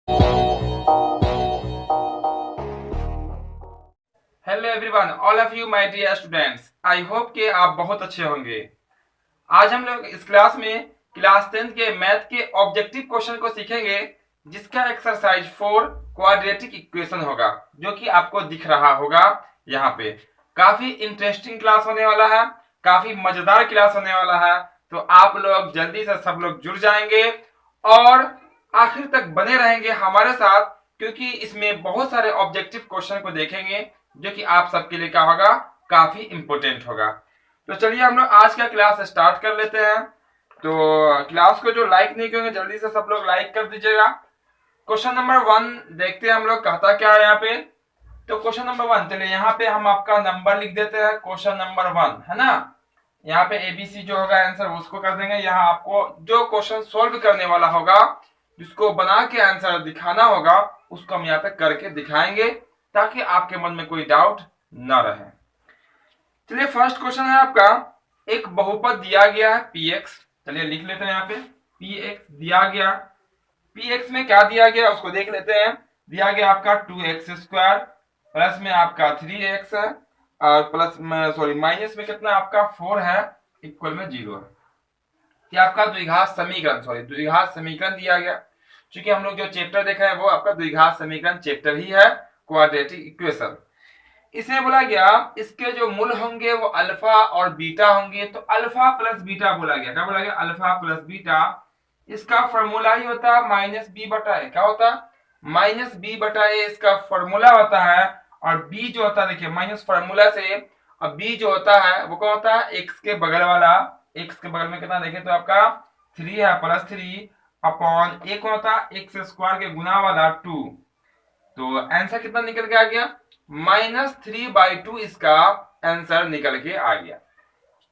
Hello everyone, all of you my dear students. I hope कि आप बहुत अच्छे होंगे। आज हम लोग इस क्लास में क्लास 10 के मैथ के ऑब्जेक्टिव क्वेश्चन को सीखेंगे, जिसका एक्सरसाइज 4 क्वाड्रेटिक इक्वेशन होगा, जो कि आपको दिख रहा होगा यहाँ पे। काफी इंटरेस्टिंग क्लास होने वाला है, काफी मजेदार क्लास होने वाला है। तो आप लोग जल्दी से सब लोग जुड़ जाएंगे और आखिर तक बने रहेंगे हमारे साथ, क्योंकि इसमें बहुत सारे ऑब्जेक्टिव क्वेश्चन को देखेंगे जो कि आप सबके लिए क्या होगा, काफी इंपॉर्टेंट होगा। तो चलिए हम लोग आज का क्लास स्टार्ट कर लेते हैं। तो क्लास को जो लाइक नहीं करेंगे जल्दी से सब लोग लाइक कर दीजिएगा। क्वेश्चन नंबर 1 देखते हैं हम लोग कहता क्या है यहाँ पे। तो क्वेश्चन नंबर 1, चलिए यहाँ पे हम आपका नंबर लिख देते हैं। क्वेश्चन नंबर 1 है ना, यहाँ पे एबीसी जो होगा आंसर उसको कर देंगे। यहाँ आपको जो क्वेश्चन सोल्व करने वाला होगा, जिसको बना के आंसर दिखाना होगा, उसको हम यहाँ पे करके दिखाएंगे, ताकि आपके मन में कोई डाउट ना रहे। चलिए फर्स्ट क्वेश्चन है आपका, एक बहुपद दिया गया है px। चलिए लिख लेते हैं यहाँ पे px दिया गया। px में क्या दिया गया उसको देख लेते हैं। दिया गया आपका 2x² प्लस में आपका 3x है, और प्लस में सॉरी माइनस में कितना आपका 4 है, इक्वल में 0 है। ये आपका द्विघात समीकरण द्विघात समीकरण दिया गया। क्योंकि हम लोग जो चैप्टर देख रहे हैं वो आपका द्विघात समीकरण चैप्टर ही है, क्वाड्रेटिक इक्वेशन। इसमें बोला गया इसके जो मूल होंगे वो अल्फा और बीटा होंगे। तो अल्फा प्लस बीटा बोला गया। क्या बोला गया? Alpha plus beta. इसका फॉर्मूला ही होता है माइनस बी बटा ए। क्या होता है? माइनस बी बटा ए इसका फॉर्मूला होता है। और बी जो होता है, देखिए माइनस फॉर्मूला से, अब बी जो होता है वो क्या होता है? एक्स के बगल वाला। एक्स के बगल में कितना देखे तो आपका 3 है, प्लस 3 अपॉन एक होता है एक्स स्क्वायर के गुना वाला 2। तो आंसर कितना निकल के आ गया? -3/2 इसका आंसर निकल के आ गया।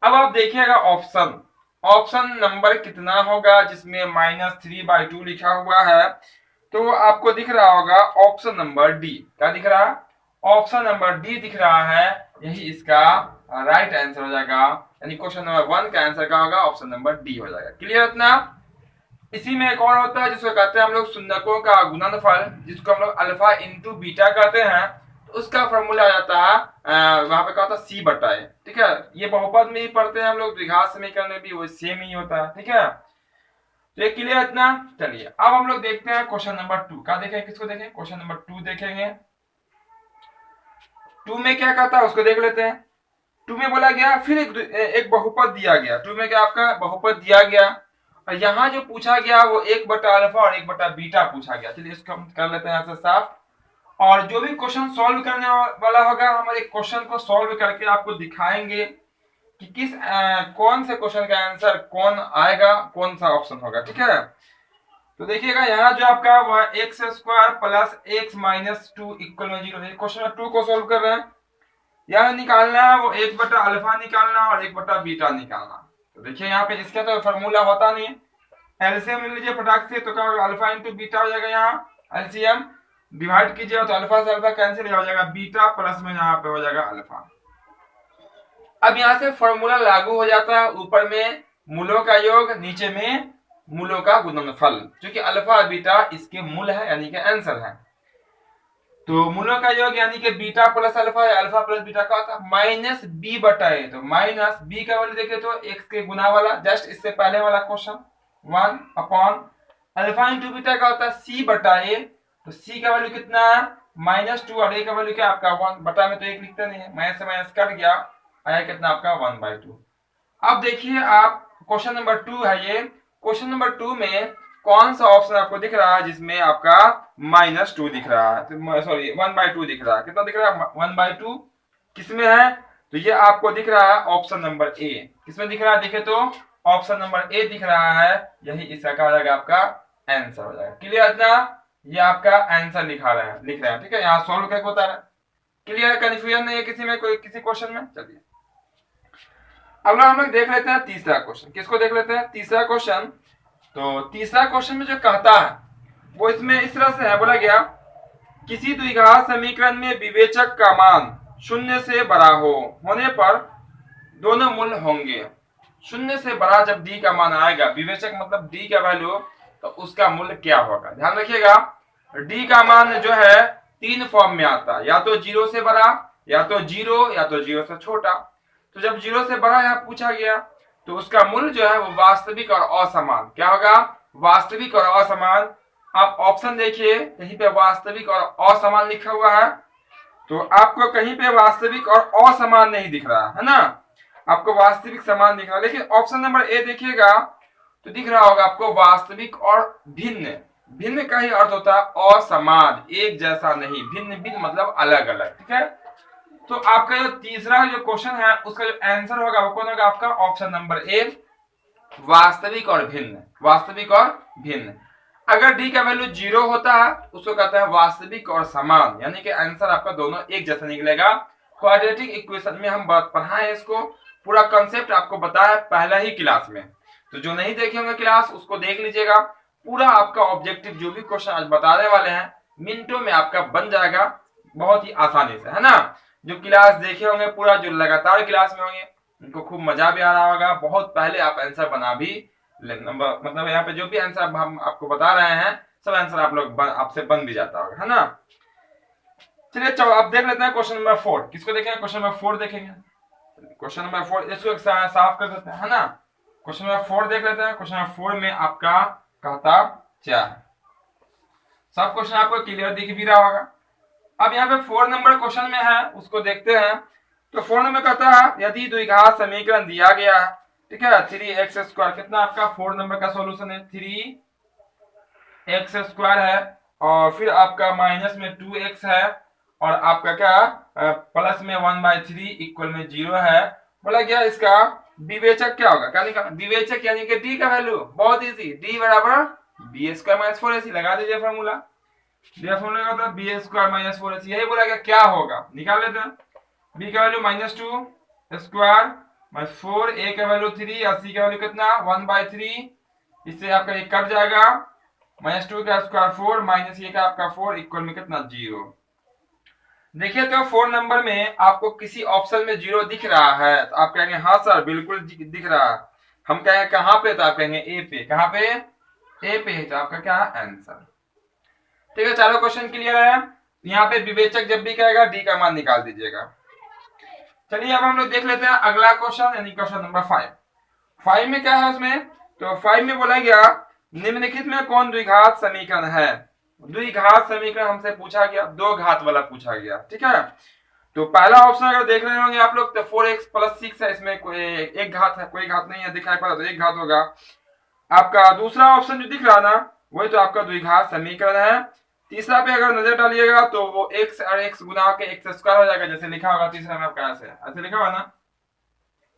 अब आप देखिएगा ऑप्शन, ऑप्शन नंबर कितना होगा जिसमें -3/2 लिखा हुआ है। तो आपको दिख रहा होगा ऑप्शन नंबर डी। क्या दिख रहा है? ऑप्शन नंबर डी दिख रहा है। यही इसका राइट आंसर हो जाएगा। यानी क्वेश्चन नंबर 1 का आंसर क्या होगा? ऑप्शन नंबर डी हो जाएगा। क्लियर इतना? इसी में एक और होता है जिसको कहते हैं हम लोग शून्यकों का गुणनफल, जिसको हम लोग अल्फा इंटू बीटा कहते हैं। तो उसका फॉर्मूला आ जाता है वहां पे क्या होता है? सी बटा ए। ठीक है, ये बहुपद में ही पढ़ते हैं हम लोग, द्विघात समीकरण में भी वो सेम ही होता है। ठीक है, तो ये क्लियर इतना। चलिए अब हम लोग देखते हैं क्वेश्चन नंबर 2 का। देखें किसको देखें? क्वेश्चन नंबर 2 देखेंगे। 2 में क्या कहता है उसको देख लेते हैं। 2 में बोला गया फिर एक बहुपद दिया गया। 2 में क्या आपका बहुपद दिया गया, और यहाँ जो पूछा गया वो 1/अल्फा और 1/बीटा पूछा गया। चलिए इसको हम कर लेते हैं यहाँ से साफ। और जो भी क्वेश्चन सॉल्व करने वाला होगा, हमारे क्वेश्चन को सॉल्व करके आपको दिखाएंगे कि कौन से क्वेश्चन का आंसर कौन आएगा, कौन सा ऑप्शन होगा। ठीक है, तो देखिएगा यहाँ जो आपका वह x² plus x minus 2 equal में 0 है। क्वेश्चन नंबर 2 को सॉल्व कर रहे हैं। यहाँ निकालना है वो 1/अल्फा निकालना और 1/बीटा निकालना। तो देखिए यहाँ पे इसका तो फॉर्मूला होता नहीं है। एलसीएम ले लीजिए फटाक से, तो क्या होगा? अल्फा इंटू बीटा हो जाएगा। यहाँ एलसीएम डिवाइड कीजिए तो अल्फा से अल्फा कैंसिल हो जाएगा, बीटा प्लस में यहाँ पे हो जाएगा अल्फा। अब यहाँ से फॉर्मूला लागू हो जाता है। ऊपर में मूलों का योग, नीचे में मूलों का गुणनफल, क्योंकि अल्फा और बीटा इसके मूल है, यानी कि आंसर है। तो मूलों का योग यानी कि बीटा प्लस अल्फा या अल्फा प्लस बीटा का होता है माइनस बी बटा ए। तो माइनस बी का वैल्यू देखे तो एक्स के गुना वाला, जस्ट इससे पहले वाला question 1 upon alpha into beta का होता है सी बटा ए। तो सी का वैल्यू कितना है? -2 और ए का वैल्यू क्या आपका 1 बटा में तो एक लिखते नहीं है, माइनस से माइनस कट गया, आया कितना आपका 1/2। अब देखिए आप क्वेश्चन नंबर 2 है ये। क्वेश्चन नंबर 2 में कौन सा ऑप्शन आपको दिख रहा है जिसमें आपका -2 दिख रहा है, सॉरी 1/2 दिख रहा है? कितना दिख रहा है? 1/2 किसमें है? तो ये आपको दिख रहा है ऑप्शन नंबर ए। किसमें दिख रहा है? देखे तो ऑप्शन नंबर ए दिख रहा है। यही इसका क्या हो जाएगा? आपका आंसर हो जाएगा। क्लियर इतना? ये आपका आंसर लिख रहे हैं। ठीक है, यहाँ सॉल्व करके बता रहा है। क्लियर? कंफ्यूजन नहीं है किसी में, कोई किसी क्वेश्चन में? चलिए अब हम लोग देख लेते हैं तीसरा क्वेश्चन। किसको देख लेते हैं? तीसरा क्वेश्चन। तो तीसरा क्वेश्चन में जो कहता है वो इसमें इस तरह से है। बोला गया किसी द्विघात समीकरण में विवेचक का मान 0 से बड़ा होने पर दोनों मूल होंगे। 0 से बड़ा जब डी का मान आएगा, विवेचक मतलब डी का वैल्यू, तो उसका मूल्य क्या होगा? ध्यान रखिएगा, डी का मान जो है 3 फॉर्म में आता है, या तो 0 से बड़ा, या तो 0, या तो 0 से छोटा। तो जब 0 से बड़ा यहाँ पूछा गया तो उसका मूल्य जो है वो वास्तविक और असमान क्या होगा, वास्तविक और असमान। आप ऑप्शन देखिए, कहीं पे वास्तविक और असमान लिखा हुआ है, तो आपको कहीं पे वास्तविक और असमान नहीं दिख रहा है ना, आपको वास्तविक समान दिख रहा है। लेकिन ऑप्शन नंबर ए देखिएगा तो दिख रहा होगा आपको वास्तविक और भिन्न। भिन्न का ही अर्थ होता है असमान, एक जैसा नहीं, भिन्न भिन्न मतलब अलग अलग, ठीक है। तो आपका जो तीसरा जो क्वेश्चन है उसका जो आंसर होगा वो कौन होगा, आपका ऑप्शन नंबर ए, वास्तविक और भिन्न, वास्तविक और भिन्न। अगर डी का वैल्यू 0 होता है उसको कहते हैं वास्तविक और समान, यानी कि आंसर आपका दोनों एक जैसा निकलेगा। क्वाड्रेटिक इक्वेशन में हम बात पढ़ाए इसको, पूरा कंसेप्ट आपको बताया पहला ही क्लास में, तो जो नहीं देखे होंगे क्लास उसको देख लीजिएगा। पूरा आपका ऑब्जेक्टिव जो भी क्वेश्चन आज बताने वाले हैं मिनटों में आपका बन जाएगा, बहुत ही आसानी से, है ना। जो क्लास देखे होंगे पूरा, जो लगातार क्लास में होंगे उनको खूब मजा भी आ रहा होगा, बहुत पहले आप आंसर बना भी मतलब यहाँ पे जो भी आंसर हम आपको बता रहे हैं सब आंसर आप लोग आपसे बन भी जाता होगा, है ना। चलिए चलो अब देख लेते हैं क्वेश्चन नंबर 4। किसको देखेंगे, क्वेश्चन नंबर 4 देखेंगे। क्वेश्चन नंबर 4 इसको साफ कर देते हैं, है ना। क्वेश्चन नंबर 4 देख लेते हैं। क्वेश्चन नंबर 4 में आपका कहता क्या है, सब क्वेश्चन आपको क्लियर दिख भी रहा होगा। अब यहाँ पे 4 नंबर क्वेश्चन में है, उसको देखते हैं। तो 4 नंबर कहता है यदि द्विघात समीकरण दिया गया है, ठीक है, 3x² कितना आपका 4 नंबर का सॉल्यूशन है 3x² है, और फिर आपका माइनस में 2x है, और आपका क्या प्लस में 1/3 इक्वल में 0 है। बोला गया इसका विवेचक क्या होगा, क्या निकालना, विवेचक यानी कि डी का वैल्यू बहुत इजी, डी बराबर b² - 4ac लगा दीजिए फॉर्मूला। फॉर्मूला का b² - 4ac, यही बोला गया क्या होगा, निकाल लेते हैं। b का वैल्यू -2² - 4, a का वैल्यू 3 और c का वैल्यू कितना 1/3, इससे आपका ये कट जाएगा, -2 का स्क्वायर 4 माइनस a का आपका 4 इक्वल में कितना 0। देखिए तो 4 नंबर में आपको किसी ऑप्शन में 0 दिख रहा है तो आप कहेंगे हाँ सर बिल्कुल दिख रहा है। हम कहेंगे कहां पे, तो आप कहेंगे ए पे, कहां पे, ए पे, तो आपका क्या आंसर। ठीक है, चारों क्वेश्चन क्लियर है। यहाँ पे विवेचक जब भी कहेगा डी का मान निकाल दीजिएगा। चलिए अब हम लोग देख लेते हैं अगला क्वेश्चन, यानी क्वेश्चन नंबर 5। 5 में क्या है उसमें, तो 5 में बोला गया निम्नलिखित में कौन द्विघात समीकरण है। द्विघात समीकरण हमसे पूछा गया, 2 घात वाला पूछा गया, ठीक है। तो पहला ऑप्शन अगर देख रहे होंगे आप लोग तो 4x + 6 है, इसमें कोई एक घात है, कोई घात नहीं है, दिखाई पड़ा तो एक घात होगा। आपका दूसरा ऑप्शन जो दिख रहा ना वही तो आपका द्विघात समीकरण है। तीसरा पे अगर नजर डालिएगा तो वो x और x गुना के x² हो जाएगा, जैसे लिखा होगा तीसरा में आपका ऐसे लिखा हुआ ना,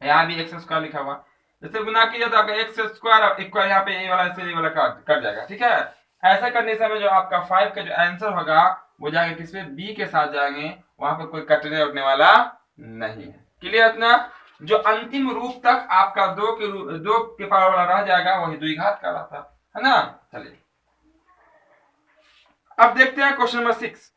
यहाँ भी x² लिखा हुआ, जैसे गुना किया तो आपका x² इक्वल यहाँ पे ये वाला से ये वाला कट जाएगा, ठीक है। ऐसा करने से में जो आपका 5 का जो आंसर होगा वो जाएंगे किस पे, b के साथ जाएंगे, वहां पे कोई कटने उठने वाला नहीं है। क्लियर इतना, जो अंतिम रूप तक आपका 2 के पावर वाला रह जाएगा वही द्विघात का रहता है ना। चलिए अब देखते हैं क्वेश्चन नंबर 6।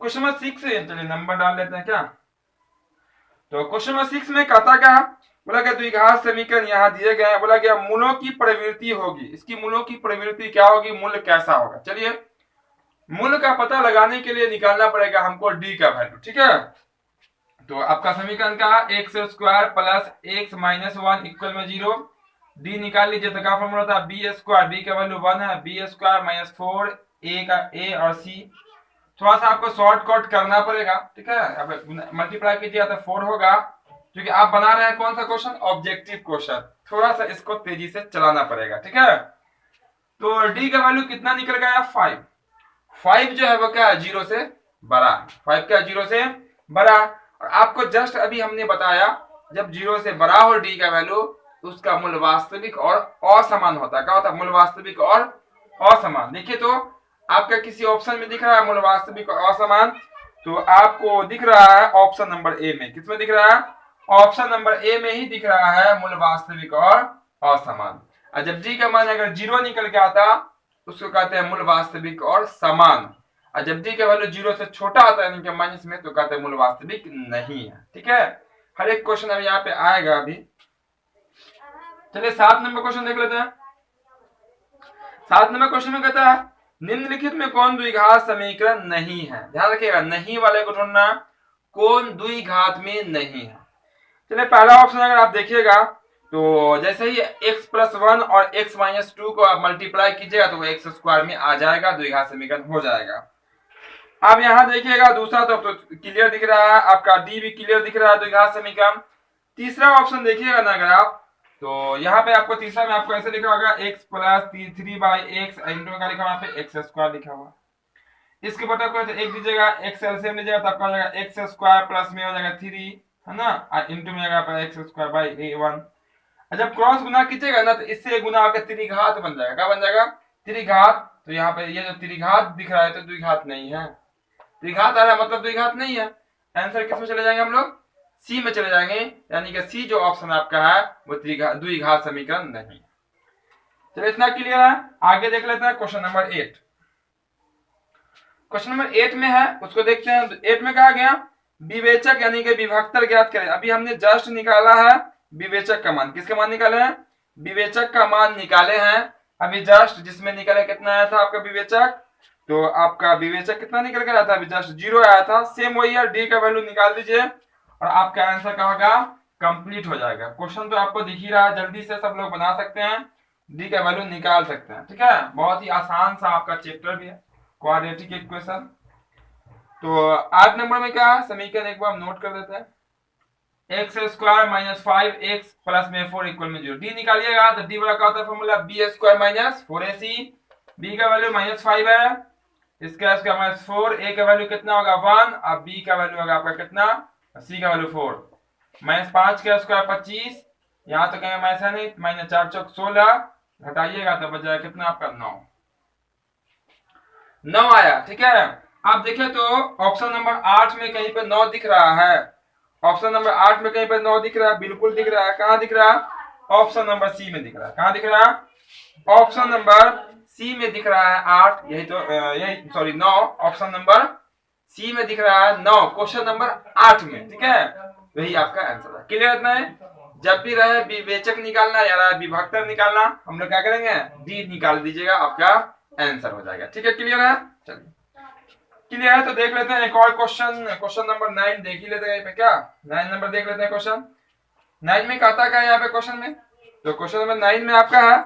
क्वेश्चन नंबर 6 से चलिए नंबर डाल लेते हैं क्या। तो क्वेश्चन नंबर 6 में कहता क्या, बोला गया द्विघात समीकरण यहाँ दिए गए हैं, बोला गया मूलों की प्रवृत्ति होगी, इसकी मूलों की प्रवृत्ति क्या होगी, मूल्य कैसा होगा। चलिए मूल्य का पता लगाने के लिए निकालना पड़ेगा हमको डी का वैल्यू, ठीक है। तो आपका समीकरण का x² + x - 1 इक्वल में 0, डी निकाल लीजिए तो क्या फॉर्मूला था b², b का वैल्यू 1 है, b² - 4 a का a और c। थोड़ा सा आपको शॉर्टकट करना पड़ेगा, ठीक है। अब मल्टीप्लाई कीजिए तो 4 होगा, क्योंकि आप बना रहे हैं कौन सा क्वेश्चन, ऑब्जेक्टिव क्वेश्चन, थोड़ा सा इसको तेजी से चलाना पड़ेगा, ठीक है। तो डी का वैल्यू कितना निकल गया 5। 5 जो है वो क्या है 0 से बड़ा, 5 क्या 0 से बड़ा। और आपको जस्ट अभी हमने बताया जब 0 से बड़ा हो डी का वैल्यू उसका मूल्य वास्तविक और असमान होता है। क्या होता है, मूल्य वास्तविक और असमान। देखिए तो आपका किसी ऑप्शन में दिख रहा है मूल्य वास्तविक और असमान, तो आपको दिख रहा है ऑप्शन नंबर ए में, किसमें दिख रहा है, ऑप्शन नंबर ए में ही दिख रहा है मूल्य वास्तविक और असमान। और जब डी का मान अगर 0 निकल के आता उसको कहते हैं मूल्य वास्तविक और समान, और जब डी का वैल्यू 0 से छोटा आता है यानी कि माइनस में तो कहते हैं मूल्य वास्तविक नहीं है, ठीक है। हर एक क्वेश्चन अभी यहाँ पे आएगा अभी। चलिए 7 नंबर क्वेश्चन देख लेते हैं। 7 नंबर क्वेश्चन में कहता है निम्नलिखित में कौन द्विघात समीकरण नहीं है? ध्यान रखिएगा, नहीं वाले को ढूंढना, कौन द्विघात में नहीं है। चलिए पहला ऑप्शन अगर आप देखिएगा तो जैसे ही x+1 और x-2 को आप मल्टीप्लाई कीजिएगा तो वो एक्स स्क्वायर में आ जाएगा, द्विघात समीकरण हो जाएगा। अब यहाँ देखिएगा दूसरा तो क्लियर दिख रहा है, आपका डी भी क्लियर दिख रहा है, द्विघात समीकरण। तीसरा ऑप्शन देखिएगा ना अगर आप, तो यहाँ पे आपको तीसरा में आपको ऐसे लिखा होगा x + 3/x इंटू का लिखा हुआ पे x स्क्वायर लिखा हुआ। इसके बटा को तो एक दीजिएगा, x एलसीएम लीजिएगा तब हो जाएगा x स्क्वायर प्लस में हो जाएगा 3, है ना, इंटू में आएगा x स्क्वायर बाई a1। जब क्रॉस गुना कीजिएगा ना तो इससे गुना होकर त्रिघात बन जाएगा। क्या बन जाएगा? त्रिघात। तो यहाँ पे ये जो त्रिघात दिख रहा है तो द्विघात नहीं है, त्रिघात आ रहा है मतलब द्विघात नहीं है। आंसर किस में चले जाएंगे हम लोग? सी में चले जाएंगे, यानी कि सी जो ऑप्शन आपका है वो द्विघात समीकरण नहीं। चलिए इतना क्लियर है, आगे देख लेते हैं क्वेश्चन नंबर 8। क्वेश्चन नंबर 8 में है, उसको देखते हैं। 8 में कहा गया विवेचक यानी कि विभक्तर ज्ञात करें। अभी हमने जस्ट निकाला है विवेचक का मान। किसका मान निकाले हैं? विवेचक का मान निकाले हैं अभी जस्ट, जिसमें निकले कितना आया था आपका विवेचक, तो आपका विवेचक कितना निकल कर आया था? अभी जस्ट 0 आया था। सेम वही है, डी का वैल्यू निकाल दीजिए और आपका आंसर क्या होगा? कंप्लीट हो जाएगा। क्वेश्चन तो आपको दिख ही रहा है, जल्दी से सब लोग बना सकते हैं, डी का वैल्यू निकाल सकते हैं। ठीक है, बहुत ही आसान सा आपका चैप्टर भी है, क्वाड्रेटिक इक्वेशन। तो 8 नंबर में क्या है समीकरण, एक बार नोट कर देते हैं। x square minus 5x plus में 4 इक्वल में 0। डी निकालिएगा तो डी बड़ा क्या होता है formula, B square minus 4ac। B का वैल्यू -5 है, इसका स्क्वायर माइनस 4, ए का वैल्यू कितना होगा 1, अब बी का वैल्यू होगा आपका कितना, सी का वैल्यू 4। -5 का स्क्वायर 25, यहाँ तो कहेंगे माइनस है नहीं, -4 चौक 16, घटाइएगा तो बच जाएगा कितना आपका 9 आया। ठीक है, आप देखें तो ऑप्शन नंबर 8 में कहीं पे 9 दिख रहा है। ऑप्शन नंबर 8 में कहीं पे 9 दिख रहा है, बिल्कुल दिख रहा है। कहाँ दिख रहा है? ऑप्शन नंबर सी में दिख रहा है। कहाँ दिख रहा है? ऑप्शन नंबर सी में दिख रहा है 8, यही तो यही सॉरी 9, ऑप्शन नंबर सी में दिख रहा है 9, क्वेश्चन नंबर 8 में। ठीक है, वही आपका आंसर है। क्लियर इतना है? जब भी रहे विवेचक निकालना या विभक्तर निकालना, हम लोग क्या करेंगे, डी निकाल दीजिएगा, आपका आंसर हो जाएगा। ठीक है, क्लियर है? चलिए क्लियर है तो देख लेते हैं एक और क्वेश्चन, क्वेश्चन नंबर 9 देख ही लेते हैं। क्या 9 नंबर देख लेते हैं। क्वेश्चन 9 में कहता क्या है यहाँ पे क्वेश्चन में, तो क्वेश्चन नंबर 9 में आपका है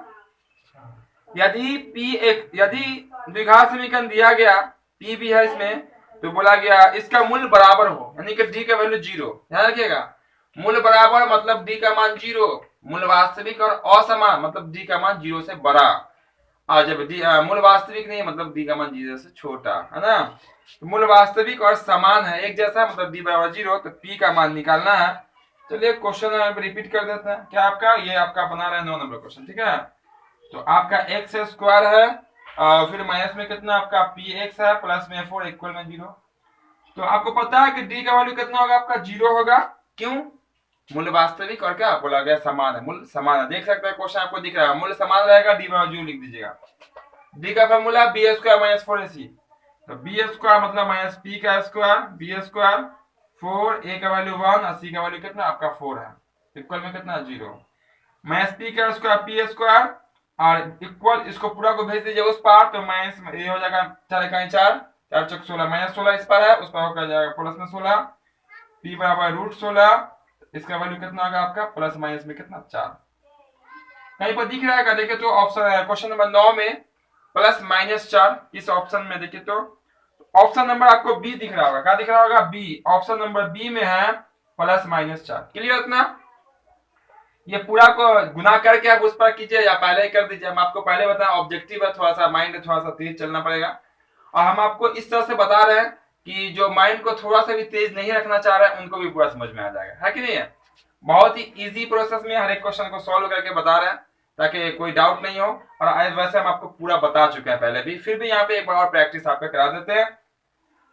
यदि द्विघात समीकरण दिया गया, पी भी है इसमें, तो बोला गया इसका मूल्य बराबर हो, यानी कि डी का वैल्यू 0। ध्यान रखिएगा, मूल्य बराबर मतलब डी का मान 0, मूल्य वास्तविक और असमान मतलब डी का मान 0 से बड़ा, और जब डी मूल्य वास्तविक नहीं मतलब डी का मान 0 से छोटा, है ना। तो मूल्य वास्तविक और समान है, एक जैसा, मतलब डी बराबर 0, तो पी का मान निकालना है। चलिए क्वेश्चन रिपीट कर देते हैं। क्या आपका ये आपका बना रहा है 9 नंबर क्वेश्चन। ठीक है, तो आपका एक्स स्क्वायर है, फिर माइनस में कितना आपका पी एक्स है, प्लस में 4 इक्वल में 0। तो आपको पता है कि डी का वैल्यू कितना होगा आपका 0 होगा। क्यों? मूल्य वास्तविक और क्या बोला गया, समान है, मूल्य समान है। देख सकते हैं क्वेश्चन आपको दिख रहा है, मूल्य समान रहेगा, डी बराबर 0 लिख दीजिएगा। डी का formula B square minus 4ac, तो बी स्क्वायर मतलब माइनस पी का स्क्वायर, बी स्क्वायर 4, ए का वैल्यू 1 और सी का वैल्यू कितना आपका 4 है, इक्वल में कितना 0, माइनस पी का स्क्वायर पी स्क्वायर और इक्वल, इसको पूरा को भेज दीजिए उस पार, तो माइनस ये हो जाएगा 4 इकाई 4, 4 चौक 16, -16 इस पर है, उस पर होकर जाएगा प्लस में 16, पी बराबर √16, इसका वैल्यू कितना होगा आपका प्लस माइनस में कितना 4। कहीं पर दिख रहा है क्या, देखिए तो ऑप्शन क्वेश्चन नंबर 9 में प्लस -4, इस ऑप्शन में देखिए तो ऑप्शन नंबर आपको बी दिख रहा होगा। क्या दिख रहा होगा? बी, ऑप्शन नंबर बी में है प्लस -4। क्लियर इतना? ये पूरा को गुना करके आप उस पर कीजिए या पहले ही कर दीजिए। हम आपको पहले बताएं, ऑब्जेक्टिव है, थोड़ा सा माइंड थोड़ा सा तेज चलना पड़ेगा, और हम आपको इस तरह से बता रहे हैं कि जो माइंड को थोड़ा सा भी तेज नहीं रखना चाह रहे हैं उनको भी पूरा समझ में आ जाएगा, है कि नहीं है। बहुत ही इजी प्रोसेस में हर एक क्वेश्चन को सॉल्व करके बता रहे हैं ताकि कोई डाउट नहीं हो, और वैसे हम आपको पूरा बता चुके हैं पहले भी, फिर भी यहाँ पे एक बार और प्रैक्टिस आपका करा देते हैं।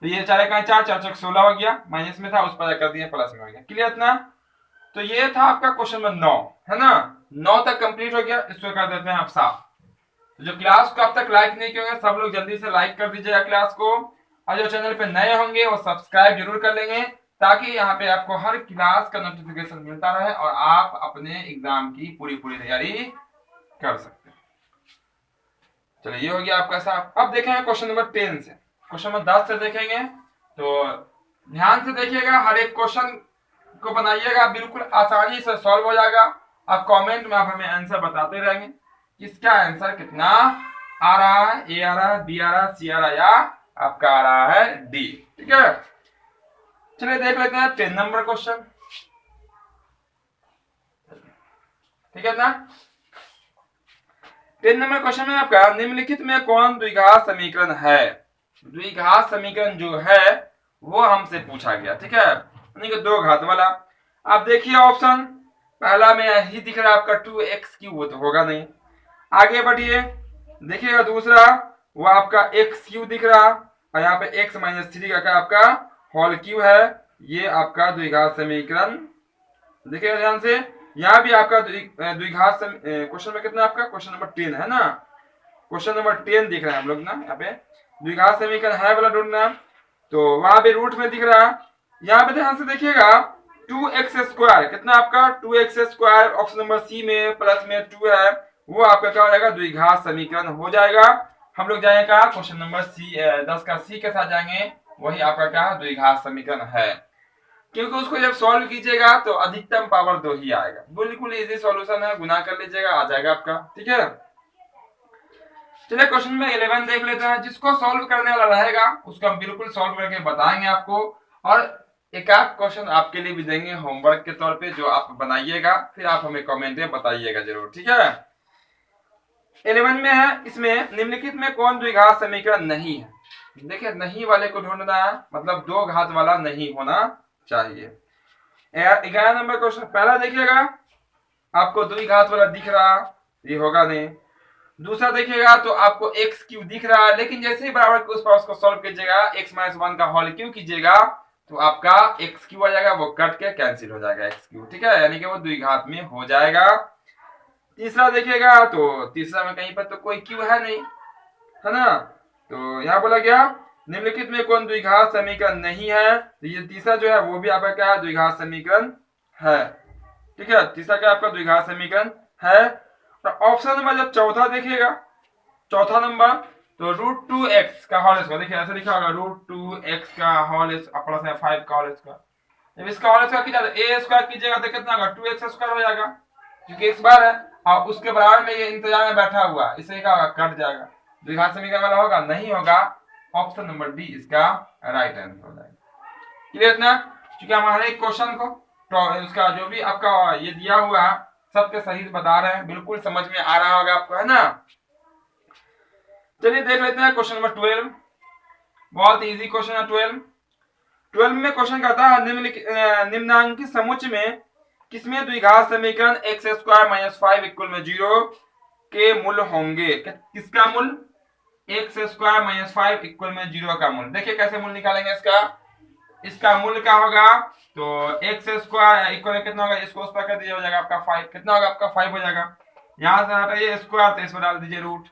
तो ये 4 इकाई 4, 4 चौक 16 हो गया, माइनस में था उस पर कर दिया प्लस में हो गया। क्लियर इतना? तो ये था आपका क्वेश्चन नंबर 9, है ना। 9 तक कंप्लीट हो गया, इसको कर देते हैं आप साफ। तो जो क्लास को अब तक लाइक नहीं किए सब लोग जल्दी से लाइक कर दीजिएगा क्लास को, और जो चैनल पे नए होंगे वो सब्सक्राइब जरूर कर लेंगे, ताकि यहाँ पे आपको हर क्लास का नोटिफिकेशन मिलता रहे और आप अपने एग्जाम की पूरी तैयारी कर सकते हैं। चलिए ये हो गया आपका साफ। अब देखेंगे क्वेश्चन नंबर 10 से, क्वेश्चन नंबर 10 से देखेंगे। तो ध्यान से देखिएगा, हर एक क्वेश्चन को बनाइएगा, बिल्कुल आसानी से सॉल्व हो जाएगा। अब कमेंट में आप हमें आंसर बताते रहेंगे इसका आंसर कितना आ रहा है, ए आ रहा है, बी आ रहा है, सी आ रहा है, या आपका आ रहा है डी। ठीक है, चलिए देख लेते हैं 10 नंबर क्वेश्चन। ठीक है ना, 10 नंबर क्वेश्चन में आपका निम्नलिखित में कौन द्विघात समीकरण है। द्विघात समीकरण जो है वो हमसे पूछा गया। ठीक है, यानी कि दो घात वाला। आप देखिए ऑप्शन पहला में यही दिख रहा है आपका 2x3, वो तो होगा नहीं। आगे बढ़िए, देखिएगा दूसरा वो आपका x3 दिख रहा, और यहाँ पे x - 3 का आपका होल क्यू है। ये आपका द्विघात समीकरण देखिएगा ध्यान से। यहाँ भी आपका द्विघात क्वेश्चन में कितना आपका क्वेश्चन नंबर 10 है ना, क्वेश्चन नंबर 10 दिख रहा है हम लोग ना, यहाँ पे द्विघात समीकरण है वाला ढूंढना। तो वहां पे रूट में दिख रहा, यहाँ पे ध्यान से देखिएगा 2x² कितना आपका 2x², ऑप्शन नंबर सी में प्लस में 2 है, वो आपका क्या हो जाएगा द्विघात समीकरण हो जाएगा। हम लोग जाएगा क्वेश्चन नंबर सी 10 का सी के साथ जाएंगे, वही आपका क्या द्विघात समीकरण है। क्योंकि उसको जब सॉल्व कीजिएगा तो अधिकतम पावर 2 ही आएगा। बिल्कुल इजी सॉल्यूशन है, गुना कर लीजिएगा आ जाएगा आपका। ठीक है, चलिए क्वेश्चन में 11 देख लेते हैं। जिसको सॉल्व करने वाला रहेगा उसको हम बिल्कुल सॉल्व करके बताएंगे आपको, और एक आध क्वेश्चन आपके लिए भी देंगे होमवर्क के तौर पे, जो आप बनाइएगा, फिर आप हमें कमेंट में बताइएगा जरूर। ठीक है, 11 में है, इसमें निम्नलिखित में कौन द्विघात समीकरण नहीं है। देखिए नहीं वाले को ढूंढना है, मतलब दो घात वाला नहीं होना चाहिए। 11 नंबर क्वेश्चन पहला देखिएगा, आपको द्विघात वाला दिख रहा, ये होगा नहीं। दूसरा देखिएगा तो आपको x³ दिख रहा है, लेकिन जैसे ही बराबर के उस पर उसको सॉल्व कीजिएगा, x - 1 का होल क्यू कीजिएगा तो आपका x³ आ जाएगा, वो कट के कैंसिल हो जाएगा x³। ठीक है, यानी कि वो द्विघात में हो जाएगा। तीसरा देखिएगा तो तीसरा में कहीं पर तो कोई क्यू है नहीं, है ना, तो यहाँ बोला गया निम्नलिखित में कौन द्विघात समीकरण नहीं है, तो ये तीसरा जो है वो भी आपका क्या है द्विघात समीकरण है। ठीक है, तीसरा क्या आपका द्विघात समीकरण है। ऑप्शन नंबर जब चौथा देखिएगा, चौथा नंबर तो √2x का होल स्क्वायर, देखिए ऐसे लिखा होगा √2x का होल प्लस 5 का होल स्क्वायर। जब इसका होल स्क्वायर कीजिएगा a² कीजिएगा तो कितना होगा 2x² हो जाएगा, क्योंकि x बार है और उसके बराबर में ये इंतजार में बैठा हुआ, इससे क्या होगा कट जाएगा, द्विघात समीकरण वाला होगा नहीं होगा। ऑप्शन नंबर डी इसका राइट आंसर हो जाएगा। क्लियर इतना, क्योंकि हम हर एक क्वेश्चन को तो उसका जो भी आपका ये दिया हुआ है सबके सही बता रहे हैं, बिल्कुल समझ में आ रहा होगा आपको, है ना। चलिए देख लेते हैं क्वेश्चन नंबर 12, बहुत इजी क्वेश्चन है 12 में क्वेश्चन कहता है निम्नांकित समुच्चय में किसमें द्विघात समीकरण x² - 5 = 0 के मूल होंगे। किसका मूल, x² - 5 = 0 का मूल। देखिए कैसे मूल निकालेंगे इसका मूल क्या होगा, तो x² इक्वल कितना होगा, इसको उस पर कर दीजिए, हो जाएगा आपका 5, कितना होगा आपका 5 हो जाएगा। यहां से हटाइए स्क्वायर तो इसमें डाल दीजिए रूट,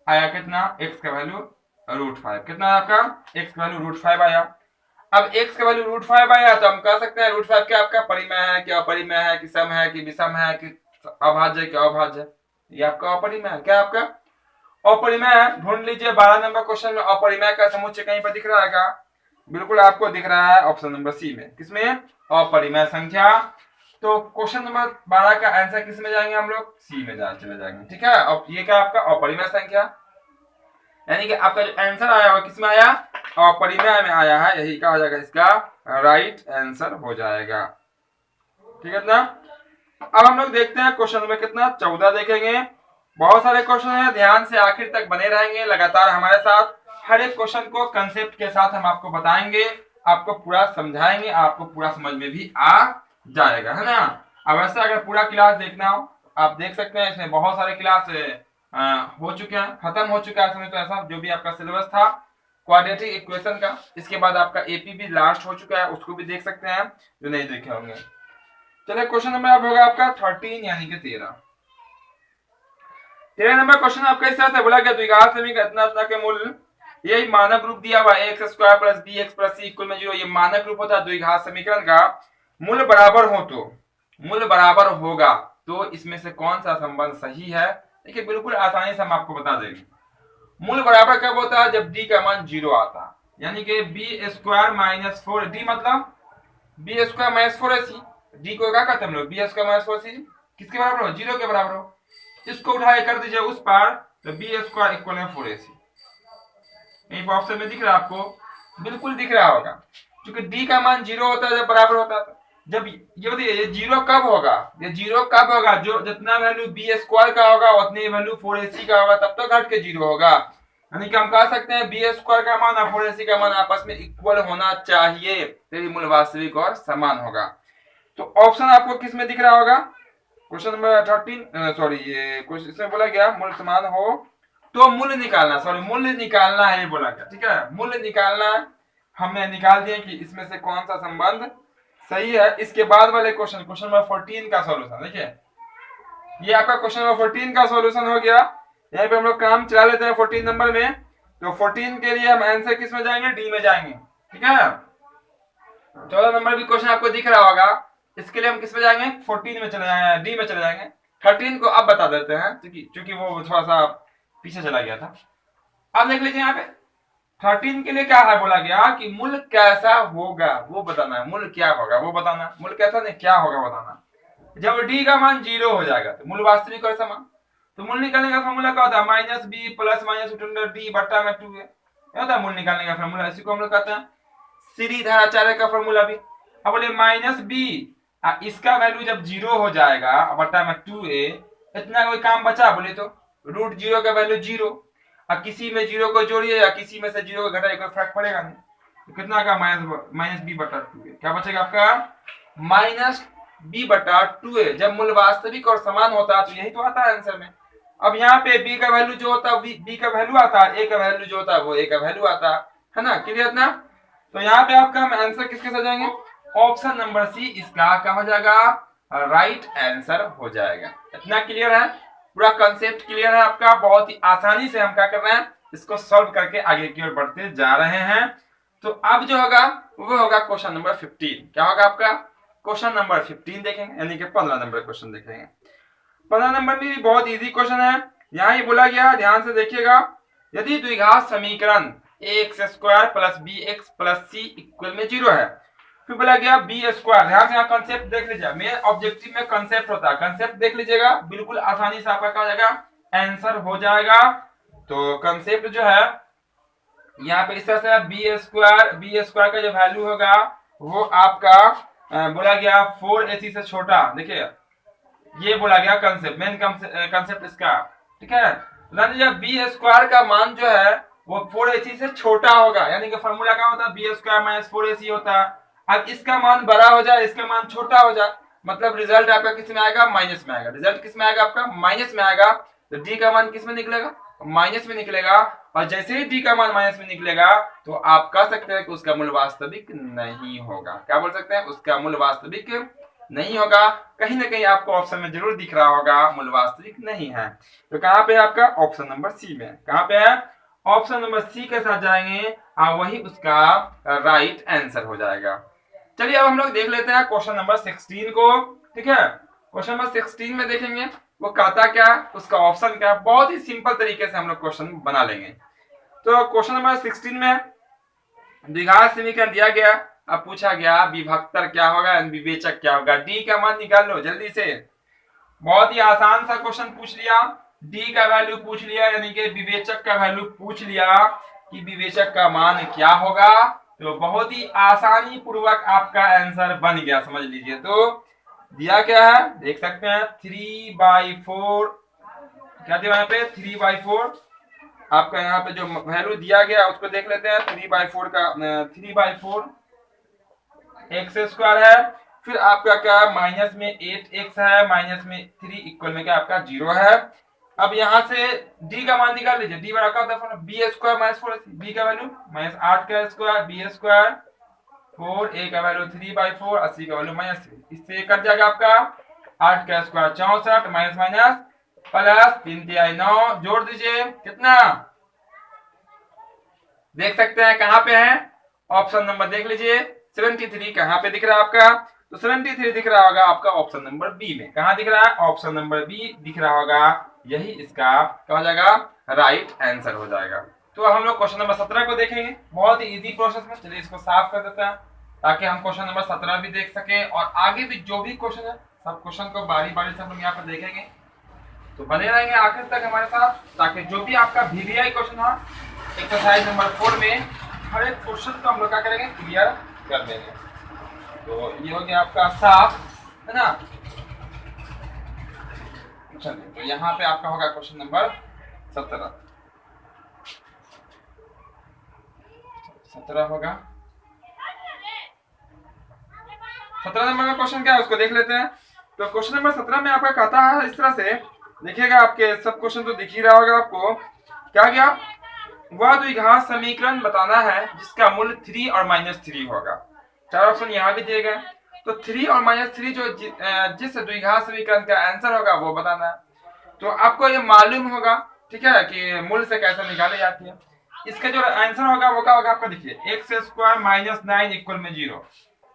आया कितना x का वैल्यू √5, कितना आपका x का वैल्यू √5 आया। अब x का वैल्यू √5 आया तो हम कह सकते हैं √5 क्या आपका परिमेय है, क्या अपरिमेय है, कि सम है, कि विषम है, कि अभाज्य, क्या अभाज्य, ये आपका अपरिमेय है, क्या आपका अपरिमेय है। ढूंढ लीजिए 12 नंबर क्वेश्चन में अपरिमेय का समुच्चय कहीं पर दिख रहा है, बिल्कुल आपको दिख रहा है ऑप्शन नंबर सी में, किसमें अपरिमेय संख्या। तो क्वेश्चन नंबर 12 का आंसर किस में जाएंगे हम लोग, सी में चले जाएंगे। ठीक है, अब ये क्या आपका अपरिमेय संख्या, यानी कि आपका जो आंसर आया वो किस में आया, अपरिमेय में आया है, यही क्या हो जाएगा इसका राइट आंसर हो जाएगा। ठीक है ना, अब हम लोग देखते हैं क्वेश्चन नंबर कितना 14 देखेंगे। बहुत सारे क्वेश्चन है, ध्यान से आखिर तक बने रहेंगे लगातार हमारे साथ। हर एक क्वेश्चन को कंसेप्ट के साथ हम आपको बताएंगे, आपको पूरा समझाएंगे, आपको पूरा समझ में भी आ जाएगा, है ना। अब ऐसा अगर पूरा क्लास देखना हो आप देख सकते हैं, इसमें बहुत सारे क्लास हो चुके हैं, खत्म हो चुका है इसमें, तो ऐसा जो भी आपका सिलेबस था क्वाड्रेटिक इक्वेशन का, इसके बाद आपका एपी भी लास्ट हो चुका है, उसको भी देख सकते हैं जो नहीं देखे होंगे। चलिए क्वेश्चन नंबर अब होगा आपका 13 यानी कि 13 नंबर क्वेश्चन आपका इस तरह से बोला गया द्विघात समीकरण इतना के मूल, यही मानक रूप दिया हुआ x² + bx + c = 0, ये मानक रूप होता है द्विघात समीकरण का। मूल बराबर हो तो मूल बराबर होगा तो इसमें से कौन सा संबंध सही है, देखिए बिल्कुल आसानी से हम आपको बता देंगे। मूल बराबर कब होता है? जब डी का मान 0 आता है, यानी कि बी स्क्वायर माइनस 4 डी, मतलब B square minus 4ac। D को क्या कहते हैं हम लोग? बी स्क्वायर माइनस 4ac किसके बराबर हो? 0 के बराबर हो। इसको उठाए कर दीजिए उस पार, तो बी स्क्वायर इक्वल है 4ac। यही ऑप्शन में दिख रहा है आपको? बिल्कुल दिख रहा होगा, क्योंकि डी का मान 0 होता है जब बराबर होता है। जब ये बताइए ये 0 कब होगा? ये 0 कब होगा? जो जितना वैल्यू बी स्क्वायर का होगा उतनी वैल्यू 4ac का होगा, तब तो घट के 0 होगा। यानी कि हम कह सकते हैं बी स्क्वायर का मान और 4ac का मान आपस में इक्वल होना चाहिए, तभी मूल वास्तविक और समान होगा। तो ऑप्शन आपको किस में दिख रहा होगा? क्वेश्चन नंबर 13, सॉरी ये क्वेश्चन इसमें बोला गया मूल समान हो तो मूल्य निकालना, सॉरी मूल्य निकालना है बोला गया, ठीक है, मूल्य निकालना। हमने निकाल दिया कि इसमें से कौन सा संबंध सही है। इसके बाद वाले क्वेश्चन, क्वेश्चन नंबर 14 का सॉल्यूशन देखिए, ये आपका क्वेश्चन नंबर 14 का सॉल्यूशन हो गया। यहाँ पे हम लोग काम चला लेते हैं 14 नंबर में। तो 14 के लिए हम आंसर किस में जाएंगे? डी में जाएंगे, ठीक है। 14 नंबर भी क्वेश्चन आपको दिख रहा होगा, इसके लिए हम किस में जाएंगे? 14 में चले जाएंगे, डी में चले जाएंगे। 13 को अब बता देते हैं, क्योंकि वो थोड़ा सा पीछे चला गया था। अब देख लीजिए यहाँ पे 13 के लिए क्या है बोला गया कि मूल्य कैसा होगा वो बताना है। मूल्य क्या होगा वो बताना, मूल्य कैसा नहीं क्या होगा बताना। जब डी का मान 0 हो जाएगा तो मूल्य वास्तविक और समान। तो मूल्य निकालने का फॉर्मूला क्या होता है? Minus B plus minus D बट्टा में 2 है, होता है मूल्य निकालने का फॉर्मूला। इसी को हम लोग कहते हैं सीधी धाराचार्य का फॉर्मूला भी। अब बोले माइनस बी, इसका वैल्यू जब 0 हो जाएगा बट्टा में 2a, इतना कोई काम बचा? बोले तो रूट 0 का वैल्यू 0, अब किसी में 0 को जोड़िए या किसी में से 0 को घटाइए, कोई फर्क पड़ेगा नहीं। तो कितना का? माइनस बी बटा 2a। क्या बचेगा आपका? माइनस बी बटा 2a। जब मूल्य वास्तविक और समान होता है तो यही तो आता है आंसर में। अब यहाँ पे b का वैल्यू जो होता है b का वैल्यू आता है, a का वैल्यू जो होता है वो a का वैल्यू आता है ना? क्लियर ना? तो यहाँ पे आपका हम आंसर किसके साथ जाएंगे? ऑप्शन नंबर सी इसका क्या हो जाएगा? राइट आंसर हो जाएगा। इतना क्लियर है? पूरा कंसेप्ट क्लियर है आपका? बहुत ही आसानी से हम क्या कर रहे हैं, इसको सॉल्व करके आगे की ओर बढ़ते जा रहे हैं। तो अब जो होगा वो होगा क्वेश्चन नंबर 15। क्या होगा आपका? क्वेश्चन नंबर 15 देखेंगे, यानी कि 15 नंबर क्वेश्चन देखेंगे। 15 नंबर में भी बहुत इजी क्वेश्चन है। यहाँ ही बोला गया, ध्यान से देखिएगा, यदि द्विघात समीकरण x square plus b x plus c equal में 0 है, फिर बोला गया बी स्क्वायर। ध्यान से यहाँ कंसेप्ट देख लीजिए, मेरे ऑब्जेक्टिव में कंसेप्ट होता है, कंसेप्ट देख लीजिएगा, बिल्कुल आसानी से आपका क्या हो जाएगा? आंसर हो जाएगा। तो कंसेप्ट जो है यहाँ पे इस तरह से बी स्क्वायर का जो वैल्यू होगा वो आपका बोला गया 4ac से छोटा। देखिए ये बोला गया कंसेप्ट, मेन कंसेप्ट इसका, ठीक है। बी स्क्वायर का मान जो है वो 4ac से छोटा होगा, यानी कि फॉर्मूला क्या होता है? बी स्क्वायर माइनस 4ac होता है। अब इसका मान बड़ा हो जाए, इसका मान छोटा हो जाए, मतलब रिजल्ट आपका किस में आएगा? माइनस में आएगा। रिजल्ट किस में आएगा? आपका माइनस में आएगा। तो डी का मान किस में निकलेगा? माइनस में निकलेगा। और जैसे ही डी का मान माइनस में निकलेगा तो आप कह सकते हैं कि उसका मूल्य वास्तविक नहीं होगा। क्या बोल सकते हैं? उसका मूल्य वास्तविक नहीं होगा। कहीं ना कहीं आपको ऑप्शन में जरूर दिख रहा होगा मूल्य वास्तविक नहीं है। तो कहाँ पे आपका? ऑप्शन नंबर सी में। कहाँ पे है? ऑप्शन नंबर सी के साथ जाएंगे और वही उसका राइट आंसर हो जाएगा। चलिए अब हम लोग देख लेते हैं क्वेश्चन नंबर 16 को, ठीक है। क्वेश्चन नंबर 16 में देखेंगे वो कहता क्या, उसका ऑप्शन क्या। बहुत ही सिंपल तरीके से हम लोग क्वेश्चन बना लेंगे। तो क्वेश्चन नंबर 16 में द्विघात समीकरण दिया गया, अब पूछा गया विभक्तर क्या होगा, विवेचक क्या होगा। डी का मान निकाल लो जल्दी से। बहुत ही आसान सा क्वेश्चन पूछ लिया, डी का वैल्यू पूछ लिया, यानी कि विवेचक का वैल्यू पूछ लिया कि विवेचक का मान क्या होगा। तो बहुत ही आसानी पूर्वक आपका आंसर बन गया, समझ लीजिए। तो दिया क्या है देख सकते हैं, 3/4। क्या दिया यहाँ पे? 3/4। आपका यहाँ पे जो वैल्यू दिया गया उसको देख लेते हैं। 3/4 का 3/4 एक्स स्क्वायर है। फिर आपका क्या माइनस में 8x है, माइनस में 3 इक्वल में क्या आपका 0 है। अब यहाँ से d का मान निकाल लीजिए। d बड़ा क्या होता है? B square minus 4ac। b का वैल्यू माइनस 8 का स्क्वायर, बी स्क्वायर 4a का वैल्यू 3/4, 80 का वैल्यू माइनस 3। इससे कट जाएगा आपका 8 का स्क्वायर 64, माइनस माइनस प्लस 3×9 जोड़ दीजिए, कितना देख सकते हैं कहाँ पे है? ऑप्शन नंबर देख लीजिए 73 कहाँ पे दिख रहा है आपका? तो 73 दिख रहा होगा आपका ऑप्शन नंबर बी में। कहाँ दिख रहा है? ऑप्शन नंबर बी दिख रहा होगा। यही इसका क्या हो जाएगा? राइट आंसर हो जाएगा। तो हम लोग क्वेश्चन नंबर 17 को देखेंगे, बहुत ही इजी प्रोसेस में। चलिए इसको साफ कर देते हैं ताकि हम क्वेश्चन नंबर 17 भी देख सके और आगे भी जो भी क्वेश्चन है सब क्वेश्चन को बारी बारी से हम लोग यहाँ पर देखेंगे। तो बने रहेंगे आखिर तक हमारे साथ, ताकि जो भी आपका वीवीआई क्वेश्चन है एक्सरसाइज नंबर 4 में हर एक क्वेश्चन को हम लोग क्या करेंगे, क्लियर कर देंगे। तो ये हो गया आपका साफ, है ना। चलिए तो यहाँ पे आपका होगा क्वेश्चन नंबर 17 होगा। 17 नंबर का क्वेश्चन क्या है उसको देख लेते हैं। तो क्वेश्चन नंबर 17 में आपका कहता है इस तरह से, देखिएगा आपके सब क्वेश्चन तो दिख ही रहा होगा आपको। क्या वह द्विघात समीकरण बताना है जिसका मूल्य 3 और -3 होगा। चार ऑप्शन यहाँ भी दिए गए। तो 3 और -3 जो जिस द्विघात समीकरण का आंसर होगा वो बताना है। तो आपको ये मालूम होगा, ठीक है, कि मूल्य से कैसे निकाली जाती है। इसका जो आंसर होगा वो क्या होगा आपका, देखिए x² - 9 इक्वल में 0।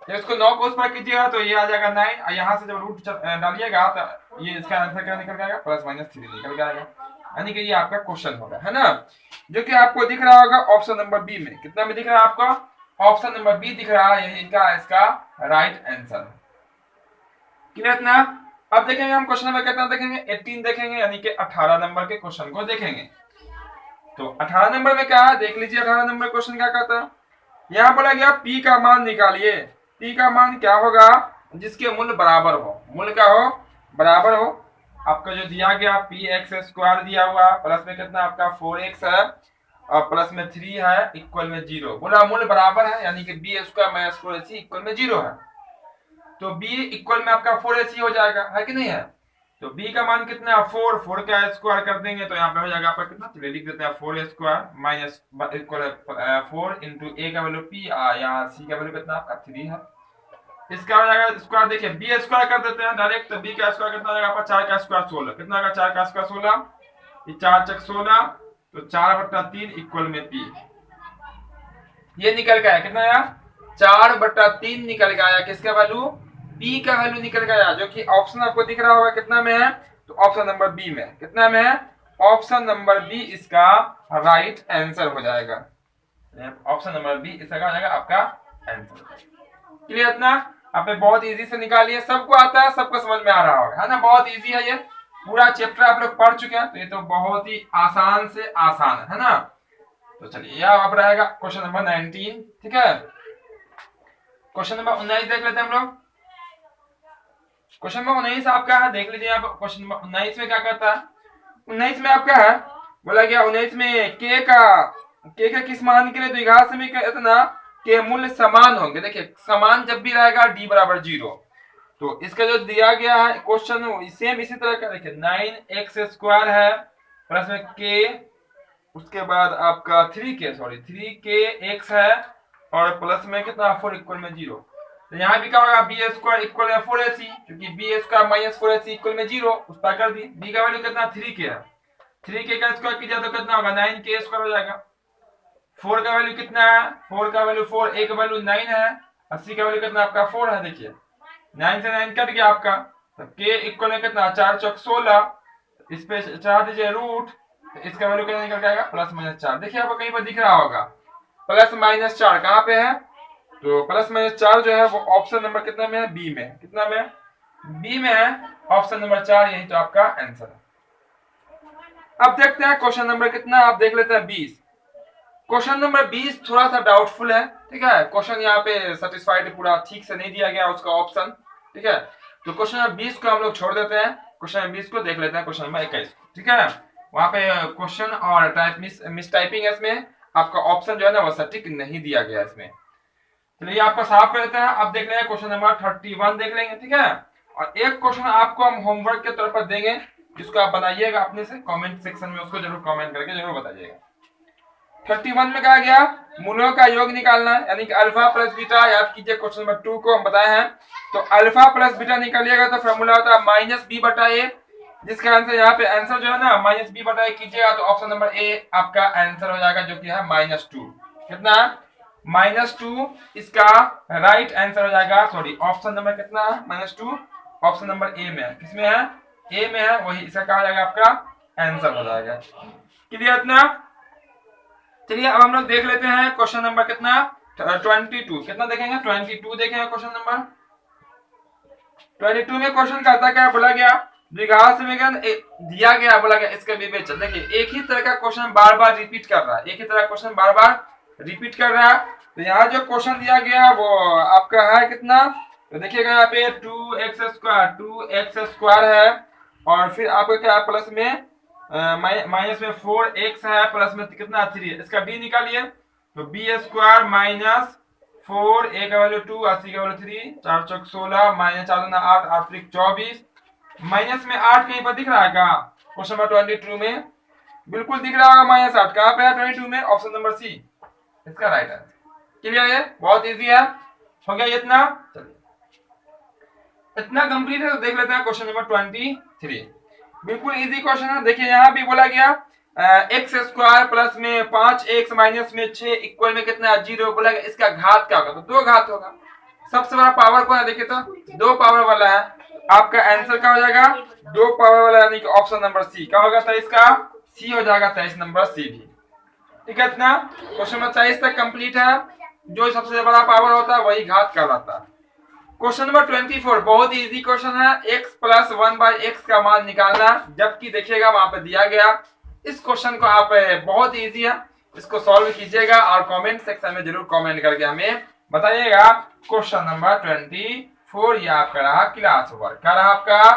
जब इसको 9 को उस पर कीजिएगा तो ये आ जाएगा 9, और यहाँ से जब रूट डालिएगा तो ये इसका आंसर क्या निकल जाएगा, +-3 निकल जाएगा। यानी कि ये आपका क्वेश्चन होगा, है ना, जो कि आपको दिख रहा होगा ऑप्शन नंबर बी में। कितना में दिख रहा है आपका, ऑप्शन नंबर बी दिख रहा है, यही इसका राइट आंसर। क्लियर ना। अब देखेंगे हम क्वेश्चन नंबर कितना देखेंगे, 18 देखेंगे, यानी कि 18 नंबर के क्वेश्चन को देखेंगे। तो 18 नंबर में क्या है देख लीजिए। 18 नंबर क्वेश्चन क्या कहता है, यहाँ बोला गया P का मान निकालिए। P का मान क्या होगा, जिसके मूल्य बराबर हो, मूल्य क्या हो, बराबर हो। आपका जो दिया गया px² दिया हुआ, प्लस में कितना आपका 4x है और प्लस में 3 है, इक्वल में 0। बोला मूल्य बराबर है, यानी कि b² - 4ac इक्वल में 0 है। तो b इक्वल में आपका 4ac हो जाएगा, है कि नहीं है। तो b का मान कितना है 4 का स्क्वायर कर देंगे तो यहाँ पे हो जाएगा आपका कितना, चलिए लिख देते हैं 4² माइनस इक्वल 4 इंटू a का वैल्यू p, यहाँ c का वैल्यू कितना आपका 3 है। इसका हो जाएगा स्क्वायर, देखिए b² कर देते हैं डायरेक्ट। तो b का स्क्वायर कितना हो जाएगा आपका, 4 का स्क्वायर 16, कितना होगा 4 का स्क्वायर 16, ये 4 चक 16, तो 4/3 इक्वल में p। ये निकल गया कितना आया, 4/3 निकल गया, किसका वैल्यू, p का वैल्यू निकल गया, जो कि ऑप्शन आपको दिख रहा होगा कितना में है, तो ऑप्शन नंबर बी में। कितना में है, ऑप्शन नंबर बी इसका राइट आंसर हो जाएगा। ऑप्शन नंबर बी इसका हो जाएगा आपका आंसर। क्लियर इतना, आपने बहुत इजी से निकालिए, सबको आता है, सबको समझ में आ रहा होगा, है ना। बहुत इजी है, ये पूरा चैप्टर आप लोग पढ़ चुके हैं, तो ये तो बहुत ही आसान से आसान है ना। तो चलिए यह अब रहेगा क्वेश्चन नंबर 19, ठीक है। क्वेश्चन नंबर 19 देख लेते हैं हम लोग। क्वेश्चन नंबर 19 आपका है, देख लीजिए आप। क्वेश्चन नंबर 19 में क्या कहता है, 19 में आपका है, बोला गया 19 में k का किस मान के लिए द्विघात समीकरण इतना के मूल्य समान होंगे। देखिए समान जब भी रहेगा d = 0, तो इसका जो दिया गया है क्वेश्चन सेम इसी तरह का। देखिए 9x² है प्लस में k, उसके बाद आपका 3k है और प्लस में कितना 4 इक्वल में 0। तो यहाँ भी क्या होगा, b² इक्वल में 4ac, क्योंकि b² - 4ac इक्वल में 0, उस पर कर दी। b का वैल्यू कितना 3k है, 3k का स्क्वायर किया तो कितना होगा 9k² हो जाएगा। 4 का वैल्यू कितना है, 4 का वैल्यू 4, a का वैल्यू 9 है, 80 का वैल्यू कितना आपका 4 है। देखिए 9 से 9 कट गया आपका, तो k इक्वल में कितना 4 चौक 16, इस पे चढ़ा दीजिए रूट, तो इसका वैल्यू कितना निकल जाएगा +-4। देखिए आपको कहीं पर दिख रहा होगा +-4 कहाँ पे है, तो +-4 जो है वो ऑप्शन नंबर कितना में है, बी में। कितना में, बी में है, ऑप्शन नंबर 4, यही तो आपका आंसर है। अब देखते हैं क्वेश्चन नंबर कितना, आप देख लेते हैं 20। क्वेश्चन नंबर 20 थोड़ा सा डाउटफुल है, ठीक है। क्वेश्चन यहाँ पे सेटिस्फाइड पूरा ठीक से नहीं दिया गया उसका ऑप्शन, ठीक है। तो क्वेश्चन नंबर 20 को हम लोग छोड़ देते हैं, क्वेश्चन नंबर 20 को देख लेते हैं क्वेश्चन नंबर 21, ठीक है। वहां पे क्वेश्चन और टाइप मिस टाइपिंग है, इसमें आपका ऑप्शन जो है ना वो सटीक नहीं दिया गया इसमें। चलिए आपको साफ कर देते हैं। अब देख लेंगे क्वेश्चन नंबर 31 देख लेंगे, ठीक है। और एक क्वेश्चन आपको हम होमवर्क के तौर पर देंगे, जिसको आप बनाइएगा अपने से, कमेंट सेक्शन में उसको जरूर कमेंट करके जरूर बताइएगा। 31 में कहा गया मूलों का योग निकालना है, यानी कि अल्फा प्लस बीटा। याद कीजिए क्वेश्चन नंबर 2 को हम बताए हैं, तो अल्फा प्लस बीटा निकालिएगा तो फॉर्मूला होता है -b/a, जिसका आंसर यहाँ पे आंसर जो है ना -b/a कीजिएगा तो ऑप्शन नंबर ए आपका आंसर हो जाएगा, जो कि है -2। कितना, -2 इसका राइट आंसर हो जाएगा। सॉरी, ऑप्शन नंबर कितना है, -2 ऑप्शन नंबर ए में है। किसमें है, ए में है, वही इसका कहा जाएगा आपका आंसर हो जाएगा। क्लियर इतना? चलिए अब हम लोग देख लेते हैं क्वेश्चन नंबर कितना 22। कितना देखेंगे? 22 देखेंगे क्वेश्चन नंबर 22 में क्वेश्चन कहता क्या बोला गया, द्विघात समीकरण दिया गया, बोला गया इसका विवेचन। देखिए एक ही तरह का क्वेश्चन बार बार रिपीट कर रहा है, एक ही तरह का क्वेश्चन बार बार रिपीट कर रहा है। तो यहाँ जो क्वेश्चन दिया गया वो आपका है कितना, तो देखिएगा यहाँ पे 2x² है, और फिर आपका क्या प्लस में माइनस में 4x है, प्लस में कितना 3 है। इसका b निकालिए, तो b² माइनस 4, a का वैल्यू 2, 80 का वैल्यू 3, 4 चौक 16, माइनस 4 दूना 8, 8 त्रिक 24, माइनस में 8 कहीं पर दिख रहा है क्या क्वेश्चन नंबर 22 में? बिल्कुल दिख रहा होगा माइनस 8। कहाँ पे है 22 में? ऑप्शन नंबर सी इसका राइट आंसर। क्लियर है? बहुत इजी है। हो गया इतना? चलिए इतना कंप्लीट है। तो देख लेते हैं क्वेश्चन नंबर 23। बिल्कुल इजी क्वेश्चन है। देखिए यहाँ भी बोला गया x² प्लस में 5x माइनस में 6 इक्वल में कितना 0, बोला गया इसका घात क्या होगा, तो 2 घात होगा। सबसे बड़ा पावर कौन है? देखिए तो 2 पावर वाला है। आपका आंसर क्या हो जाएगा? 2 पावर वाला, यानी कि ऑप्शन नंबर सी क्या होगा, 23 का सी हो जाएगा, 23 नंबर सी भी। ठीक है इतना? क्वेश्चन नंबर 23 तक कंप्लीट है। जो सबसे बड़ा पावर होता है वही घात कहलाता है। क्वेश्चन नंबर 24 बहुत ही इजी क्वेश्चन है। x प्लस 1/x का मान निकालना, जबकि देखिएगा वहां पे दिया गया। इस क्वेश्चन को आप बहुत इजी है, इसको सॉल्व कीजिएगा और कमेंट सेक्शन में जरूर कमेंट करके हमें बताइएगा। क्वेश्चन नंबर 24 ये आपका रहा क्लास वर्क, क्या रहा आपका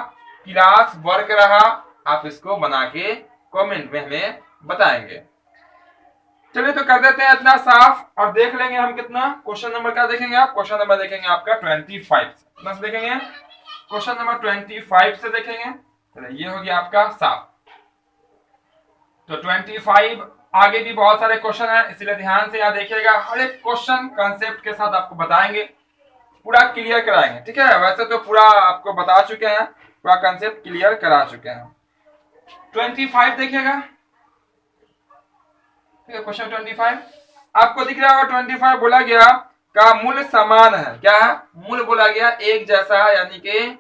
क्लास वर्क रहा। आप इसको बना के कमेंट में हमें बताएंगे। चलिए तो कर देते हैं इतना साफ, और देख लेंगे हम कितना क्वेश्चन नंबर क्या देखेंगे आप, क्वेश्चन नंबर देखेंगे आपका 25 से देखेंगे, क्वेश्चन नंबर 25 से देखेंगे। चलिए ये हो गया आपका साफ। तो 25 आगे भी बहुत सारे क्वेश्चन है, इसलिए ध्यान से यहाँ देखिएगा। हर एक क्वेश्चन कंसेप्ट के साथ आपको बताएंगे, पूरा क्लियर कराएंगे। ठीक है? वैसे तो पूरा आपको बता चुके हैं, पूरा कंसेप्ट क्लियर करा चुके हैं। 25 देखिएगा। क्वेश्चन 25 आपको दिख रहा होगा। 25 बोला गया का मूल समान है। क्या है? मूल बोला गया एक जैसा है, यानी कि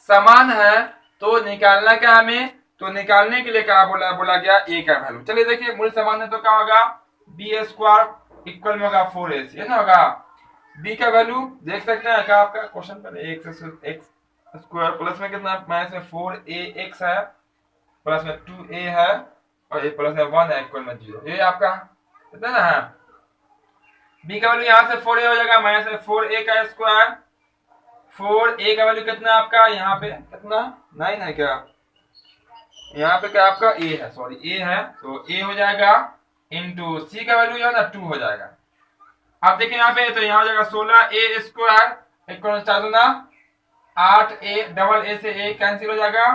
समान है। तो निकालना क्या हमें, तो निकालने के लिए क्या बोला गया a का वैल्यू। चलिए देखिए मूल समान है तो क्या होगा, b² इक्वल में होगा 4ac है ना, होगा b का वैल्यू देख सकते हैं क्या आपका क्वेश्चन पर x² प्लस में कितना माइनस में 4ax है, प्लस में 2a है, और ये प्लस में 1 है, इक्वल में 0। ये आपका कितना ना है, b का वैल्यू यहाँ से 4a हो जाएगा, माइनस में 4a का स्क्वायर। 4a का वैल्यू कितना आपका यहाँ पे कितना 9 है क्या, यहाँ पे क्या आपका a है, सॉरी a है, तो a हो जाएगा इंटू c का वैल्यू जो है ना 2 हो जाएगा। आप देखिए यहाँ पे, तो यहाँ हो जाएगा 16a² इक्वल 4 दूना 8a, डबल a से a कैंसिल हो जाएगा,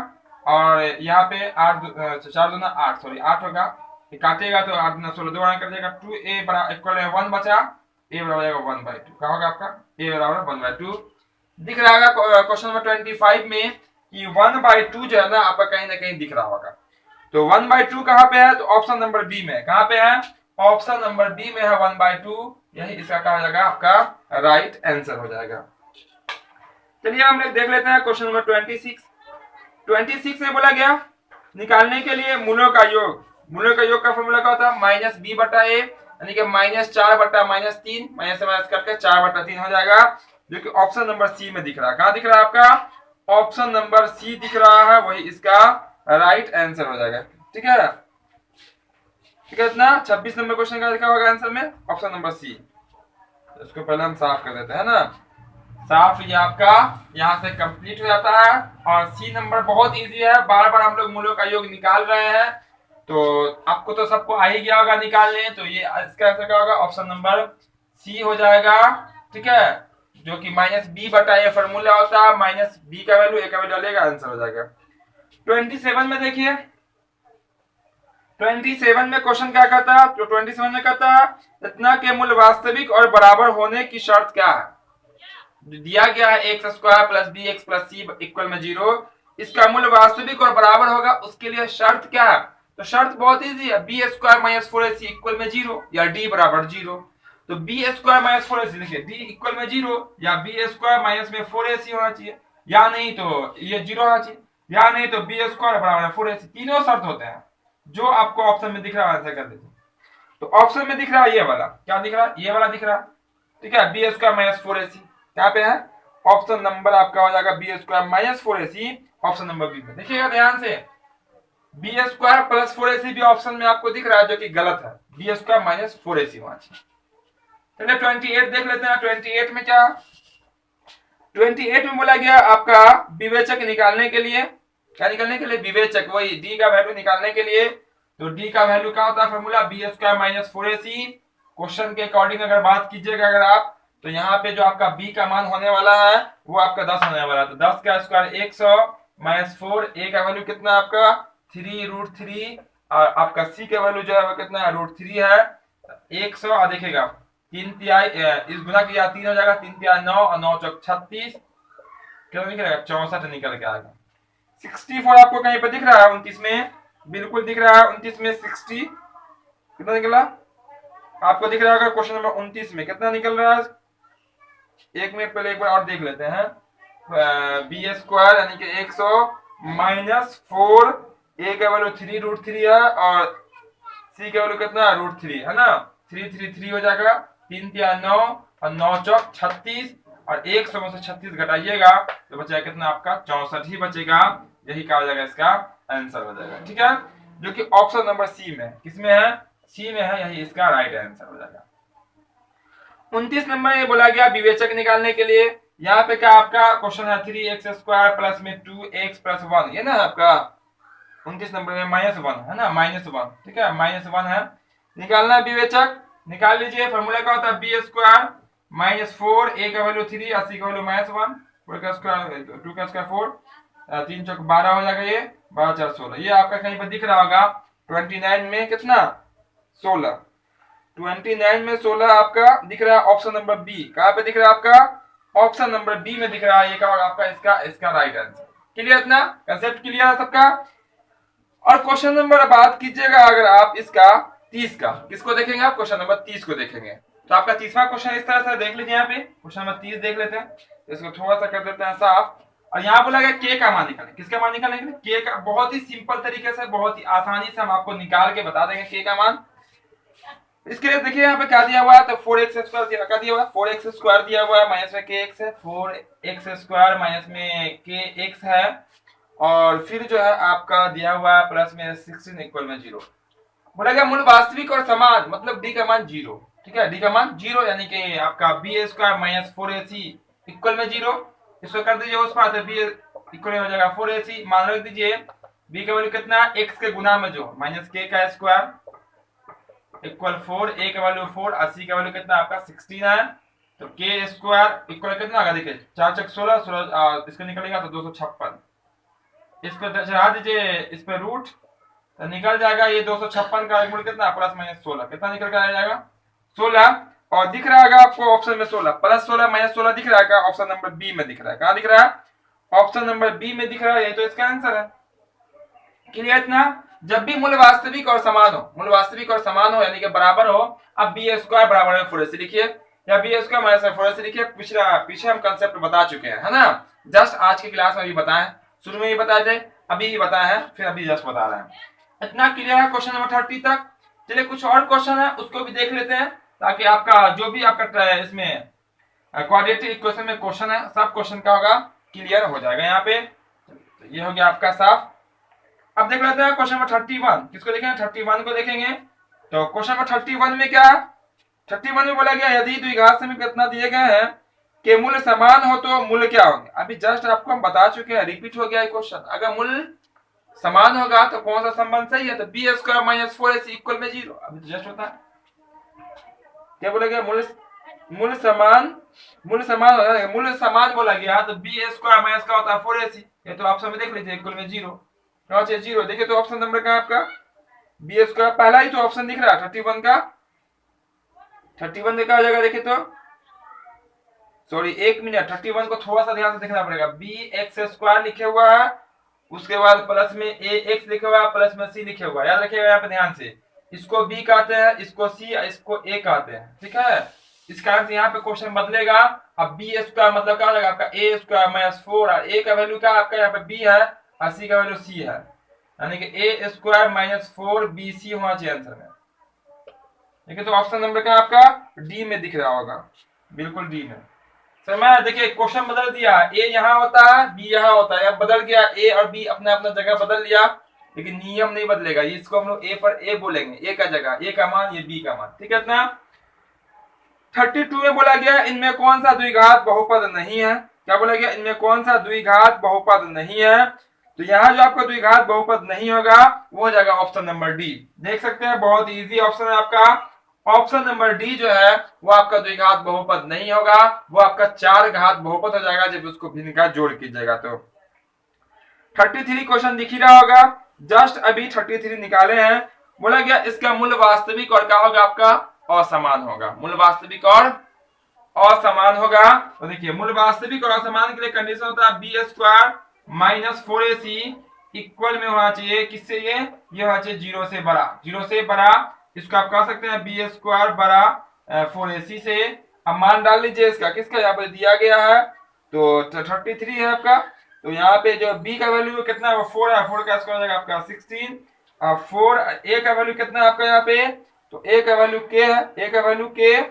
और यहाँ पे 4 दूना 8, सॉरी 8 होगा, काटेगा तो 8 दूना 16, 2 कर देगा 2a बराबर इक्वल में 1 बचा, a बराबर जाएगा 1/2। क्या होगा आपका a बराबर 1/2। दिख रहा होगा क्वेश्चन नंबर 25 में कि 1/2 जो है ना आपका कहीं ना कहीं दिख रहा होगा। तो 1/2 कहाँ पे है, तो ऑप्शन नंबर बी में। कहाँ पे है? ऑप्शन नंबर बी में है 1/2। यही इसका क्या हो जाएगा आपका राइट आंसर हो जाएगा। चलिए हम लोग देख लेते हैं क्वेश्चन नंबर 26 में बोला गया निकालने के लिए मूलों का योग। मूलों का योग का फॉर्मूला क्या होता है, -b/a, यानी कि -4/-3, माइनस से माइनस करके 4/3 हो जाएगा, जो कि ऑप्शन नंबर सी में दिख रहा है। कहाँ दिख रहा है आपका? ऑप्शन नंबर सी दिख रहा है, वही इसका राइट आंसर हो जाएगा। ठीक है? ठीक है इतना? 26 नंबर क्वेश्चन का लिखा होगा आंसर में ऑप्शन नंबर सी। इसको पहले हम साफ कर देते हैं ना, साफ ये आपका यहाँ से कंप्लीट हो जाता है। और सी नंबर बहुत इजी है, बार बार हम लोग मूलों का योग निकाल रहे हैं, तो आपको तो सबको आ ही गया होगा निकालने। तो ये इसका आंसर क्या होगा, ऑप्शन नंबर सी हो जाएगा। ठीक है? जो कि -b/a फॉर्मूला होता है, -b का वैल्यू a का वैल्यू डालेगा, आंसर हो जाएगा। 27 में देखिए, 27 में क्वेश्चन क्या कहता है, तो 27 में कहता है इतना के मूल वास्तविक और बराबर होने की शर्त क्या है। दिया गया है x² plus bx plus c equal में 0, इसका मूल वास्तविक और बराबर होगा, उसके लिए शर्त क्या है। तो शर्त बहुत इजी है, b² माइनस 4ac इक्वल में 0 या d बराबर 0। तो b² माइनस 4ac देखिए, d इक्वल में 0 या b² माइनस में 4ac होना चाहिए, या नहीं तो ये 0 होना चाहिए, या नहीं तो b² बराबर 4ac। तीनों शर्त होते हैं, जो आपको ऑप्शन में दिख रहा है आंसर कर दीजिए। तो ऑप्शन में दिख रहा है ये वाला, क्या दिख रहा है, ये वाला दिख रहा है, ठीक है, बी स्क्वायर माइनस 4ac क्या पे है, ऑप्शन नंबर आपका हो जाएगा B square minus 4ac, option number B में। देखिएगा ध्यान से, बी स्क्वायर प्लस 4ac भी ऑप्शन में आपको दिख रहा है, जो कि गलत है, बी स्क्वायर माइनस 4ac वहां। चलिए 28 देख लेते हैं। 28 में क्या, 28 में बोला गया आपका विवेचक निकालने के लिए, क्या निकालने के लिए, विवेचक, वही डी का वैल्यू निकालने के लिए। तो डी का वैल्यू क्या होता है, formula B square minus 4ac। Question के अकॉर्डिंग अगर बात कीजिएगा अगर आप, तो यहाँ पे जो आपका बी का मान होने वाला है वो आपका 10 होने वाला है। तो 10 का स्क्वायर 100 माइनस 4, ए का वैल्यू कितना आपका 3√3, और आपका सी का वैल्यू जो है वो कितना है √3 है 100। और देखिएगा 3 तिहाई इस गुना किया 3 हो जाएगा, 3 तिहाई 9 और 9 चौक 36, कितना निकलेगा 64 निकल के आएगा। 64 आपको कहीं पर दिख रहा है 29 में, बिल्कुल दिख रहा है 29 में 60, कितना निकला आपको दिख रहा होगा क्वेश्चन नंबर 29 में कितना निकल रहा है। एक मिनट पहले एक बार और देख लेते हैं, बी स्क्वायर यानी कि 100 माइनस 4, ए का वैल्यू 3√3 है और सी का वैल्यू कितना है √3 है ना, 3 हो जाएगा, 3 तिया 9 और 9 चौक 36, और 100 में से 36 घटाइएगा तो बचेगा कितना आपका 64 ही बचेगा। यही कहा जाएगा इसका आंसर हो जाएगा, ठीक है, जो कि ऑप्शन नंबर सी में, किसमें है, सी में है, यही इसका राइट आंसर हो जाएगा। 29 नंबर में बोला गया विवेचक निकालने के लिए, यहाँ पे क्या आपका क्वेश्चन है 3x² प्लस में 2x प्लस 1, ये ना आपका 29 नंबर में -1 है ना, -1, ठीक है, -1 है, निकालना है विवेचक, निकाल लीजिए। फॉर्मूला क्या होता है बी स्क्वायर माइनस 4, ए का वैल्यू 3 और सी का वैल्यू -1, 4 का स्क्वायर 2 का स्क्वायर 4, 3 चौक 12 हो जाएगा, ये 12 4 16, ये आपका कहीं पर दिख रहा होगा 29 में कितना 16, 29 में 16 आपका दिख रहा है ऑप्शन नंबर बी, कहाँ पे दिख रहा है आपका ऑप्शन नंबर बी में दिख रहा है, ये क्या होगा आपका इसका राइट आंसर। क्लियर, इतना कंसेप्ट क्लियर है सबका। और क्वेश्चन नंबर बात कीजिएगा अगर आप इसका 30 का, किसको देखेंगे आप, क्वेश्चन नंबर 30 को देखेंगे। तो आपका 30वां क्वेश्चन इस तरह से देख लीजिए, यहाँ पे क्वेश्चन नंबर 30 देख लेते हैं, इसको थोड़ा सा कर देते हैं साफ। और यहाँ बोला गया के का मान निकालें, किसका मान निकालें, के का, बहुत ही सिंपल तरीके से, बहुत ही आसानी से हम आपको निकाल के बता देंगे के का मान। इसके लिए देखिए यहाँ पे क्या दिया हुआ है, तो 4x² दिया, क्या दिया हुआ है 4x² दिया हुआ है, माइनस में kx है, 4x² माइनस में kx है, और फिर जो है आपका दिया हुआ है प्लस में 16 इक्वल में 0। बोला गया मूल वास्तविक और समान, मतलब डी का मान 0, ठीक है, डी का मान 0 यानी कि आपका B square minus 4ac equal में 0, इसको कर दीजिए उस पर, बी इक्वल में हो जाएगा 4ac, मान रख दीजिए बी का वैल्यू कितना x के गुना में जो माइनस k का स्क्वायर इक्वल 4, ए का वैल्यू 4 और सी का वैल्यू कितना आपका 16 है, तो के स्क्वायर इक्वल कितना होगा, देखिए 4 चौक 16, 16 इसको निकलेगा तो 256, इसको चढ़ा दीजिए इस पे रूट, तो निकल जाएगा ये 256 का मूल कितना प्लस माइनस 16, कितना निकल कर आ जाएगा 16, और दिख रहा है आपको ऑप्शन में 16 प्लस 16 माइनस 16 दिख रहा है, ऑप्शन नंबर बी में दिख रहा है, कहाँ दिख रहा है ऑप्शन नंबर बी में दिख रहा है, ये तो इसका आंसर है। क्लियर इतना, जब भी मूल वास्तविक और समान हो, मूल वास्तविक और समान हो यानी कि बराबर हो, अब बी स्क्वायर बराबर में 4ac लिखिए, या बी स्क्वायर माइनस 4ac लिखिए, पीछे हम कंसेप्ट बता चुके हैं, है ना, जस्ट आज की क्लास में भी बताएं, शुरू में भी बताए थे, अभी भी बताए हैं, फिर अभी जस्ट बता रहे हैं। इतना क्लियर है क्वेश्चन नंबर 30 तक। चलिए कुछ और क्वेश्चन है उसको भी देख लेते हैं, ताकि आपका जो भी आपका इसमें क्वाड्रेटिक इक्वेशन में क्वेश्चन है, सब क्वेश्चन का होगा क्लियर हो जाएगा यहाँ पे। तो ये हो गया आपका साफ। अब देख लेते हैं क्वेश्चन नंबर 31, किसको देखेंगे 31 को देखेंगे। तो क्वेश्चन नंबर 31 में क्या, 31 में बोला गया यदि द्विघात समीकरण कितना दिए गए हैं कि मूल्य समान हो तो मूल्य क्या होंगे। अभी जस्ट आपको हम बता चुके हैं, रिपीट हो गया क्वेश्चन, अगर मूल्य समान होगा तो कौन सा संबंध सही है, तो B square minus 4ac equal में 0। अभी तो जस्ट होता है, क्या बोला गया मूल्य समान बोला गया, तो बी स्क्वायर माइनस का होता है 4ac, ये तो ऑप्शन में देख लीजिए इक्वल में 0, 0 देखिए, तो ऑप्शन नंबर का आपका बी स्क्वायर, पहला ही तो ऑप्शन दिख रहा है 31 का, 31 देखा हो जाएगा, देखिए तो सॉरी 1 मिनट, 31 को थोड़ा सा ध्यान से देखना पड़ेगा, बी x² लिखे हुआ है, उसके बाद प्लस में ax लिखा हुआ है, प्लस में c लिखे हुआ है, याद रखिएगा यहाँ पे ध्यान से, इसको b कहते हैं, इसको c, इसको a कहते हैं, ठीक है, इस कारण से यहाँ पे क्वेश्चन बदलेगा। अब बी स्क्वायर मतलब क्या हो जाएगा आपका a² माइनस 4, और a का वैल्यू क्या आपका यहाँ पे b है और c का वैल्यू c है, यानी कि ए स्क्वायर माइनस 4bc होना चाहिए आंसर में। ठीक है, तो ऑप्शन नंबर का आपका डी में दिख रहा होगा, बिल्कुल डी में। सर मैं देखिए क्वेश्चन बदल दिया, ए यहाँ होता है बी यहाँ होता है, अब बदल गया, ए और बी अपने अपना जगह बदल लिया, लेकिन नियम नहीं बदलेगा। इसको हम लोग ए पर ए बोलेंगे, ए का जगह ए का मान, ये बी का मान। ठीक है इतना। 32 में बोला गया इनमें कौन सा द्विघात बहुपद नहीं है। क्या बोला गया, इनमें कौन सा द्विघात बहुपद नहीं है। तो यहाँ जो आपका द्विघात बहुपद नहीं होगा वो हो जाएगा ऑप्शन नंबर डी। देख सकते हैं बहुत इजी ऑप्शन है आपका, ऑप्शन नंबर डी जो है वो आपका द्विघात बहुपद नहीं होगा, वो आपका 4 घात बहुपद हो जाएगा जब उसको भिन्न का जोड़ कीजिएगा। तो 33 क्वेश्चन दिख ही रहा होगा, जस्ट अभी 33 निकाले हैं। बोला गया इसका मूल वास्तविक और क्या होगा आपका असमान होगा, मूल वास्तविक और असमान होगा। तो देखिए मूल वास्तविक और असमान के लिए कंडीशन होता है B square minus 4ac equal में होना चाहिए किससे, ये होना चाहिए 0 से बड़ा, 0 से बड़ा। इसको आप कह सकते हैं बी स्क्वायर बड़ा 4ac से। अब मान डाल लीजिए इसका, किसका यहाँ पे दिया गया है, तो 33 है आपका। तो यहाँ पे जो b का वैल्यू कितना है वो 4 है, 4 का स्क्वायर हो जाएगा आपका 16। अब 4 a का वैल्यू कितना है आपका यहाँ पे, तो a का वैल्यू k है, a का वैल्यू k,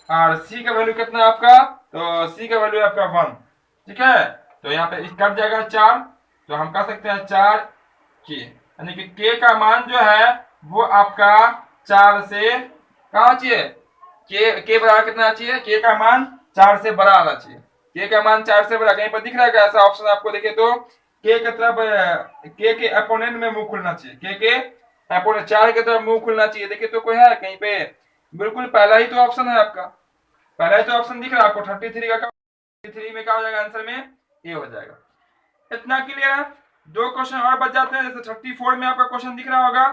और c का वैल्यू कितना है आपका, तो c का वैल्यू है आपका 1। ठीक है, तो यहाँ पे कट जाएगा 4, तो हम कह सकते हैं 4 k, यानी कि k का मान जो है वो आपका 4 से कहाँ चाहिए, k बराबर कितना चाहिए, k का मान 4 से बड़ा आना चाहिए, k का मान 4 से बड़ा। कहीं पर दिख रहा है क्या ऐसा ऑप्शन आपको, देखे तो k की तरफ k के अपोनेंट में मुंह खुलना चाहिए, k के अपोनेंट 4 की तरफ मुंह खुलना चाहिए। देखिए तो कोई है कहीं पे, बिल्कुल पहला ही तो ऑप्शन है आपका, पहला ही तो ऑप्शन दिख रहा है आपको 33 का, 33 में क्या हो जाएगा आंसर में ए हो जाएगा। इतना क्लियर है। 2 क्वेश्चन और बच जाते हैं, जैसे 34 में आपका क्वेश्चन दिख रहा होगा।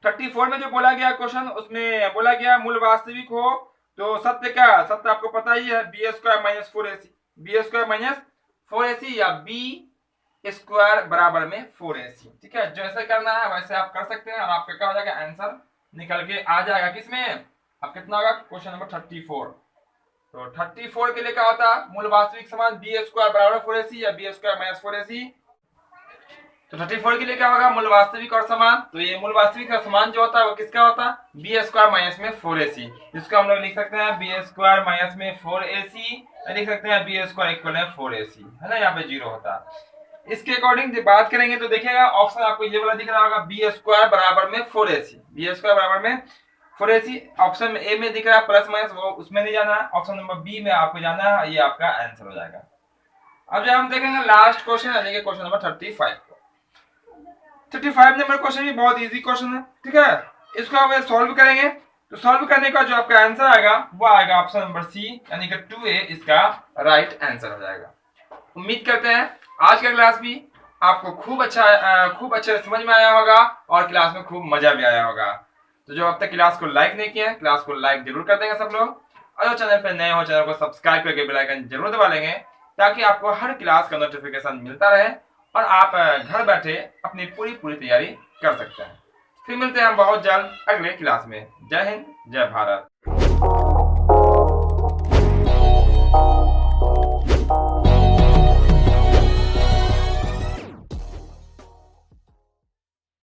34 में जो बोला गया क्वेश्चन, उसमें बोला गया मूल वास्तविक हो तो सत्य क्या, सत्य आपको पता ही है B square minus 4ac, B square minus 4ac या बी स्क्वायर बराबर में 4ac। ठीक है, जैसे करना है वैसे आप कर सकते हैं और आपका क्या हो जाएगा आंसर निकल के आ जाएगा। किसमें, अब कितना होगा क्वेश्चन नंबर 34। तो 34 के लिए क्या होता है, मूल वास्तविक समान बी स्क्वायर बराबर 4ac या बी स्क्वायर माइनस 4ac। तो 34 के लिए क्या होगा, मूल वास्तविक और समान। तो ये मूल वास्तविक और समान जो होता है वो किसका होता है, बी स्क्वायर माइनस में 4ac। इसको हम लोग लिख सकते हैं बी स्क्वायर माइनस में 4ac, लिख सकते हैं बी स्क्वायर इक्वल है 4ac, है ना, यहाँ पे 0 होता है। इसके अकॉर्डिंग बात करेंगे तो देखिएगा ऑप्शन आपको ये वाला दिख रहा होगा बी स्क्वायर बराबर में 4ac, बी स्क्वायर बराबर में 4ac। ऑप्शन में ए में दिख रहा है प्लस माइनस, वो उसमें नहीं जाना है, ऑप्शन नंबर बी में आपको जाना है, ये आपका आंसर हो जाएगा। अब जब हम देखेंगे लास्ट क्वेश्चन, यानी कि क्वेश्चन नंबर 35 को। 35 नंबर क्वेश्चन भी बहुत इजी क्वेश्चन है। ठीक है, इसको आप सॉल्व करेंगे तो सॉल्व करने का जो आपका आंसर आएगा वो आएगा ऑप्शन नंबर सी, यानी कि 2a इसका राइट आंसर हो जाएगा। उम्मीद करते हैं आज का क्लास भी आपको खूब अच्छे समझ में आया होगा और क्लास में खूब मजा भी आया होगा। तो जो अब तक क्लास को लाइक नहीं किया है, क्लास को लाइक जरूर कर देंगे सब लोग, और जो चैनल पे नए हो चैनल को सब्सक्राइब करके बेल आइकन जरूर दबा लेंगे, ताकि आपको हर क्लास का नोटिफिकेशन मिलता रहे और आप घर बैठे अपनी पूरी तैयारी कर सकते हैं। फिर मिलते हैं हम बहुत जल्द अगले क्लास में। जय हिंद, जय भारत।